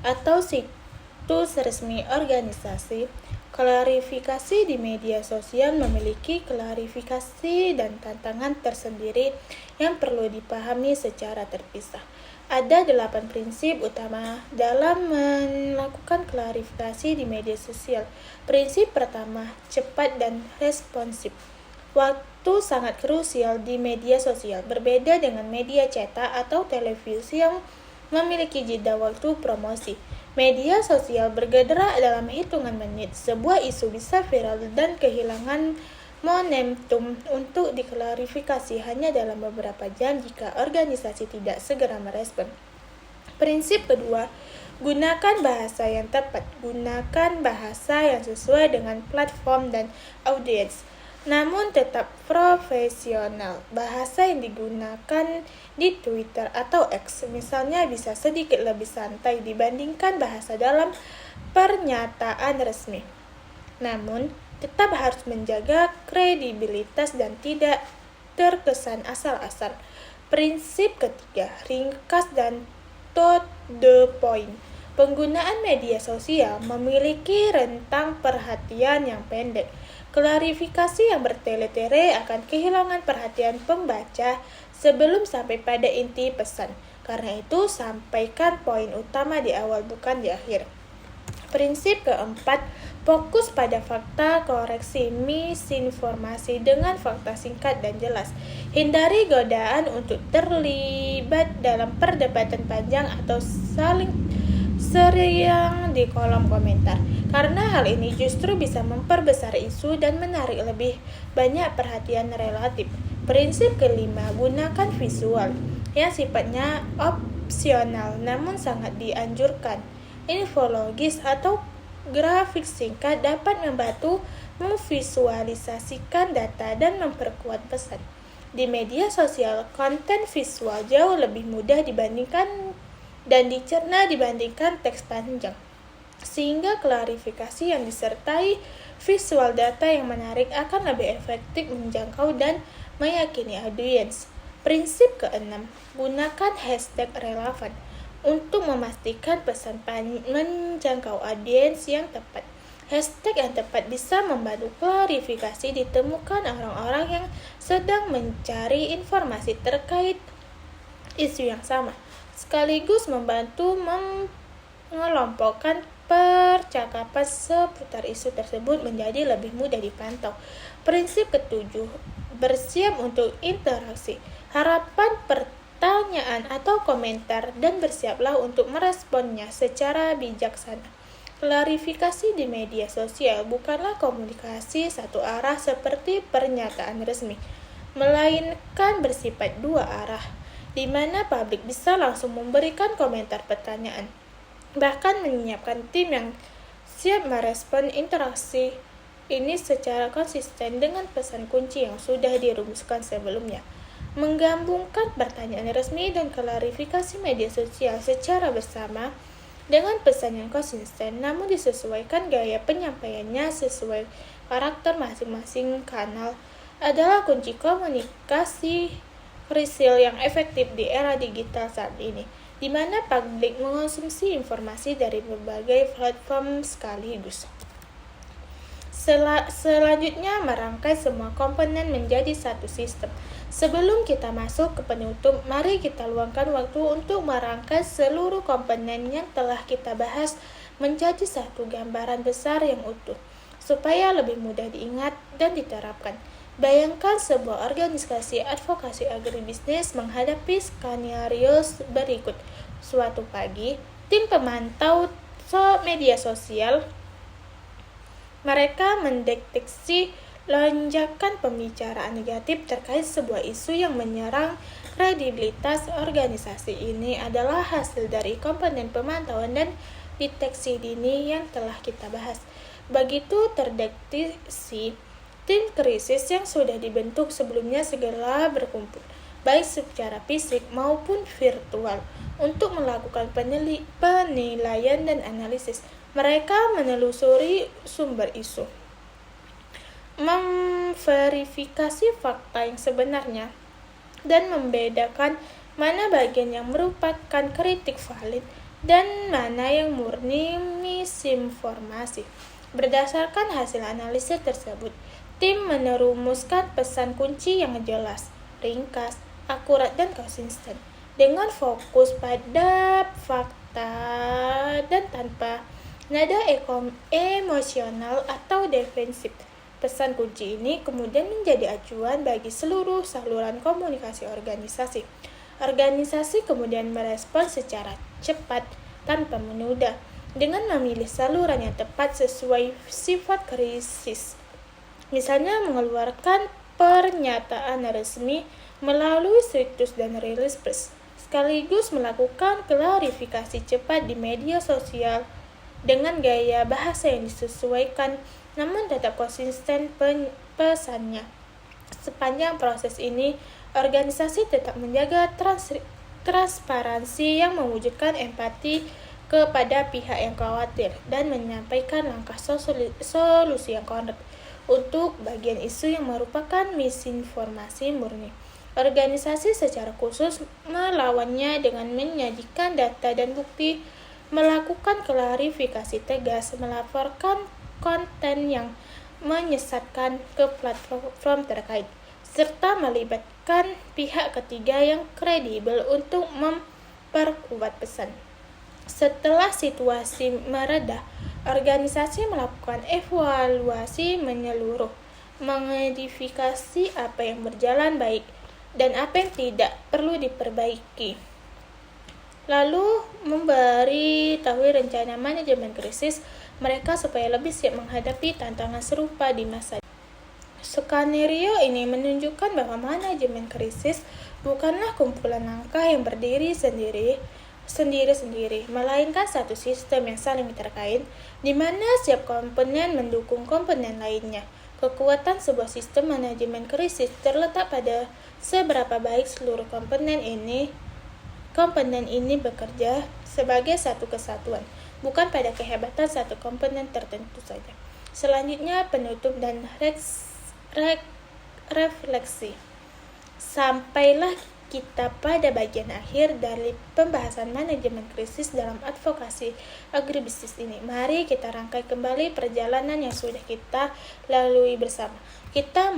atau situs resmi organisasi, klarifikasi di media sosial memiliki klarifikasi dan tantangan tersendiri yang perlu dipahami secara terpisah. Ada 8 prinsip utama dalam melakukan klarifikasi di media sosial. Prinsip pertama, cepat dan responsif. Waktu sangat krusial di media sosial, berbeda dengan media cetak atau televisi yang memiliki jeda waktu promosi. Media sosial bergerak dalam hitungan menit. Sebuah isu bisa viral dan kehilangan momentum untuk diklarifikasi hanya dalam beberapa jam jika organisasi tidak segera merespon. Prinsip kedua, gunakan bahasa yang tepat. Gunakan bahasa yang sesuai dengan platform dan audiens, namun tetap profesional. Bahasa yang digunakan di Twitter atau X misalnya bisa sedikit lebih santai dibandingkan bahasa dalam pernyataan resmi, namun tetap harus menjaga kredibilitas dan tidak terkesan asal-asal. Prinsip ketiga, ringkas dan to the point. Penggunaan media sosial memiliki rentang perhatian yang pendek. Klarifikasi yang bertele-tele akan kehilangan perhatian pembaca sebelum sampai pada inti pesan. Karena itu, sampaikan poin utama di awal bukan di akhir. Prinsip keempat, fokus pada fakta, koreksi misinformasi dengan fakta singkat dan jelas. Hindari godaan untuk terlibat dalam perdebatan panjang atau saling serang di kolom komentar, karena hal ini justru bisa memperbesar isu dan menarik lebih banyak perhatian relatif. Prinsip kelima, gunakan visual yang sifatnya opsional namun sangat dianjurkan. Infografis atau grafik singkat dapat membantu memvisualisasikan data dan memperkuat pesan. Di media sosial, konten visual jauh lebih mudah dibandingkan dan dicerna dibandingkan teks panjang, sehingga klarifikasi yang disertai visual data yang menarik akan lebih efektif menjangkau dan meyakini audiens. Prinsip keenam, gunakan hashtag relevan untuk memastikan pesan menjangkau audiens yang tepat. Hashtag yang tepat bisa membantu klarifikasi ditemukan orang-orang yang sedang mencari informasi terkait isu yang sama, sekaligus membantu mengelompokkan percakapan seputar isu tersebut menjadi lebih mudah dipantau. Prinsip ketujuh, bersiap untuk interaksi. Harapan pertanyaan atau komentar dan bersiaplah untuk meresponnya secara bijaksana. Klarifikasi di media sosial bukanlah komunikasi satu arah seperti pernyataan resmi, melainkan bersifat dua arah, di mana publik bisa langsung memberikan komentar pertanyaan, bahkan menyiapkan tim yang siap merespon interaksi ini secara konsisten dengan pesan kunci yang sudah dirumuskan sebelumnya. Menggabungkan pertanyaan resmi dan klarifikasi media sosial secara bersama dengan pesan yang konsisten namun disesuaikan gaya penyampaiannya sesuai karakter masing-masing kanal adalah kunci komunikasi krisil yang efektif di era digital saat ini, di mana publik mengonsumsi informasi dari berbagai platform sekaligus. Selanjutnya, merangkai semua komponen menjadi satu sistem. Sebelum kita masuk ke penutup, mari kita luangkan waktu untuk merangkai seluruh komponen yang telah kita bahas menjadi satu gambaran besar yang utuh, supaya lebih mudah diingat dan diterapkan. Bayangkan sebuah organisasi advokasi agribisnis menghadapi skenario berikut. Suatu pagi, tim pemantau media sosial mereka mendeteksi lonjakan pembicaraan negatif terkait sebuah isu yang menyerang kredibilitas organisasi. Ini adalah hasil dari komponen pemantauan dan deteksi dini yang telah kita bahas. Begitu terdeteksi, tim krisis yang sudah dibentuk sebelumnya segera berkumpul, baik secara fisik maupun virtual, untuk melakukan penilaian dan analisis. Mereka menelusuri sumber isu, memverifikasi fakta yang sebenarnya, dan membedakan mana bagian yang merupakan kritik valid dan mana yang murni misinformasi. Berdasarkan hasil analisis tersebut, tim menerumuskan pesan kunci yang jelas, ringkas, akurat, dan konsisten, dengan fokus pada fakta dan tanpa nada emosional atau defensif. Pesan kunci ini kemudian menjadi acuan bagi seluruh saluran komunikasi organisasi. Organisasi kemudian merespon secara cepat tanpa menunda, dengan memilih saluran yang tepat sesuai sifat krisis. Misalnya mengeluarkan pernyataan resmi melalui situs dan rilis pers, sekaligus melakukan klarifikasi cepat di media sosial dengan gaya bahasa yang disesuaikan namun tetap konsisten pesannya. Sepanjang proses ini, organisasi tetap menjaga transparansi yang mewujudkan empati kepada pihak yang khawatir dan menyampaikan langkah solusi yang konkret untuk bagian isu yang merupakan misinformasi murni. Organisasi secara khusus melawannya dengan menyajikan data dan bukti, melakukan klarifikasi tegas, melaporkan konten yang menyesatkan ke platform terkait, serta melibatkan pihak ketiga yang kredibel untuk memperkuat pesan. Setelah situasi mereda, organisasi melakukan evaluasi menyeluruh, mengidentifikasi apa yang berjalan baik dan apa yang tidak perlu diperbaiki, lalu memberitahu rencana manajemen krisis mereka supaya lebih siap menghadapi tantangan serupa di masa depan. Skenario ini menunjukkan bahwa manajemen krisis bukanlah kumpulan langkah yang berdiri sendiri-sendiri, melainkan satu sistem yang saling terkait, di mana setiap komponen mendukung komponen lainnya. Kekuatan sebuah sistem manajemen krisis terletak pada seberapa baik seluruh komponen ini komponen ini bekerja sebagai satu kesatuan, bukan pada kehebatan satu komponen tertentu saja. Selanjutnya, penutup dan refleksi. Sampailah kita pada bagian akhir dari pembahasan manajemen krisis dalam advokasi agribisnis ini. Mari kita rangkai kembali perjalanan yang sudah kita lalui bersama. Kita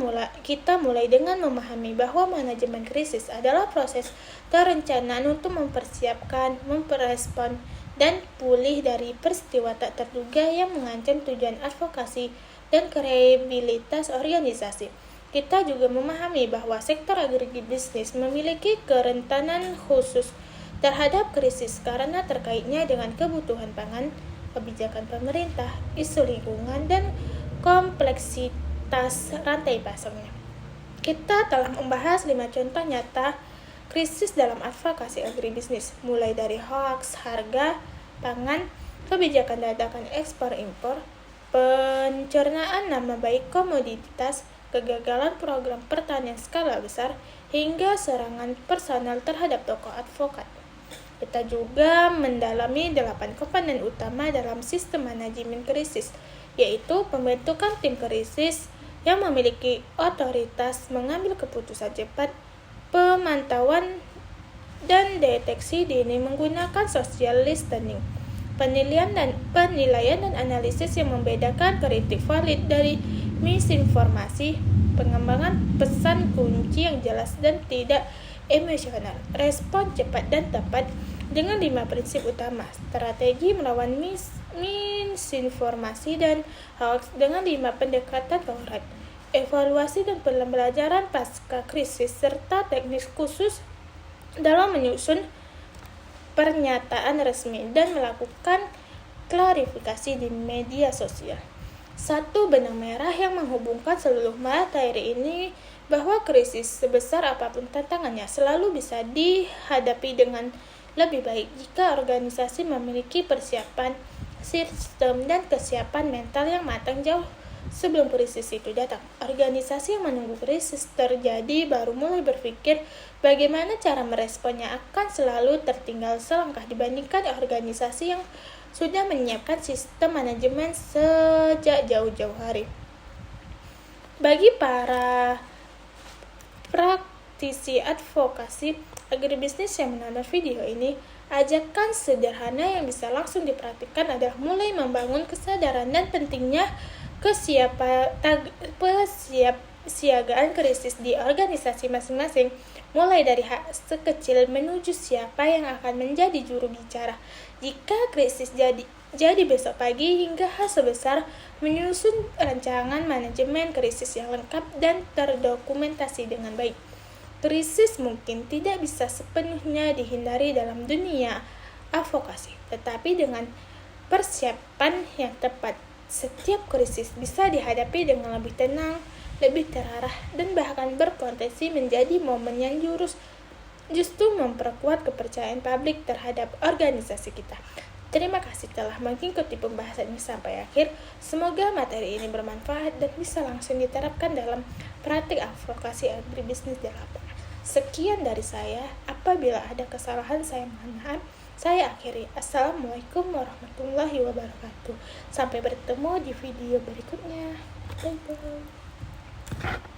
mulai dengan memahami bahwa manajemen krisis adalah proses perencanaan untuk mempersiapkan, merespon, dan pulih dari peristiwa tak terduga yang mengancam tujuan advokasi dan kredibilitas organisasi. Kita juga memahami bahwa sektor agribisnis memiliki kerentanan khusus terhadap krisis karena terkaitnya dengan kebutuhan pangan, kebijakan pemerintah, isu lingkungan, dan kompleksitas rantai pasarnya. Kita telah membahas 5 contoh nyata krisis dalam advokasi agribisnis, mulai dari hoaks harga pangan, kebijakan dadakan ekspor-impor, pencernaan nama baik komoditas, kegagalan program pertanian skala besar, hingga serangan personal terhadap tokoh advokat. Kita juga mendalami 8 komponen utama dalam sistem manajemen krisis, yaitu pembentukan tim krisis yang memiliki otoritas mengambil keputusan cepat, pemantauan dan deteksi dini menggunakan social listening, penilaian dan analisis yang membedakan kritik valid dari misinformasi, pengembangan pesan kunci yang jelas dan tidak emosional, respon cepat dan tepat dengan 5 prinsip utama, strategi melawan misinformasi dan hoax dengan 5 pendekatan konkret, evaluasi dan pembelajaran pasca krisis, serta teknik khusus dalam menyusun pernyataan resmi dan melakukan klarifikasi di media sosial. Satu benang merah yang menghubungkan seluruh materi ini bahwa krisis sebesar apapun tantangannya selalu bisa dihadapi dengan lebih baik jika organisasi memiliki persiapan, sistem, dan kesiapan mental yang matang jauh sebelum krisis itu datang. Organisasi yang menunggu krisis terjadi baru mulai berpikir bagaimana cara meresponnya akan selalu tertinggal selangkah dibandingkan organisasi yang sudah menyiapkan sistem manajemen sejak jauh-jauh hari. Bagi para praktisi advokasi agribisnis yang menonton video ini, ajakan sederhana yang bisa langsung dipraktikkan adalah mulai membangun kesadaran dan pentingnya kesiapsiagaan krisis di organisasi masing-masing, mulai dari hal sekecil menuju siapa yang akan menjadi juru bicara jika krisis jadi besok pagi, hingga hal sebesar menyusun rancangan manajemen krisis yang lengkap dan terdokumentasi dengan baik. Krisis mungkin tidak bisa sepenuhnya dihindari dalam dunia advokasi, tetapi dengan persiapan yang tepat, setiap krisis bisa dihadapi dengan lebih tenang, lebih terarah, dan bahkan berpotensi menjadi momen yang justru memperkuat kepercayaan publik terhadap organisasi kita. Terima kasih telah mengikuti pembahasan ini sampai akhir. Semoga materi ini bermanfaat dan bisa langsung diterapkan dalam praktik advokasi agribisnis di lapangan. Sekian dari saya. Apabila ada kesalahan, saya mohon maaf. Saya akhiri. Assalamualaikum warahmatullahi wabarakatuh. Sampai bertemu di video berikutnya. Bye-bye.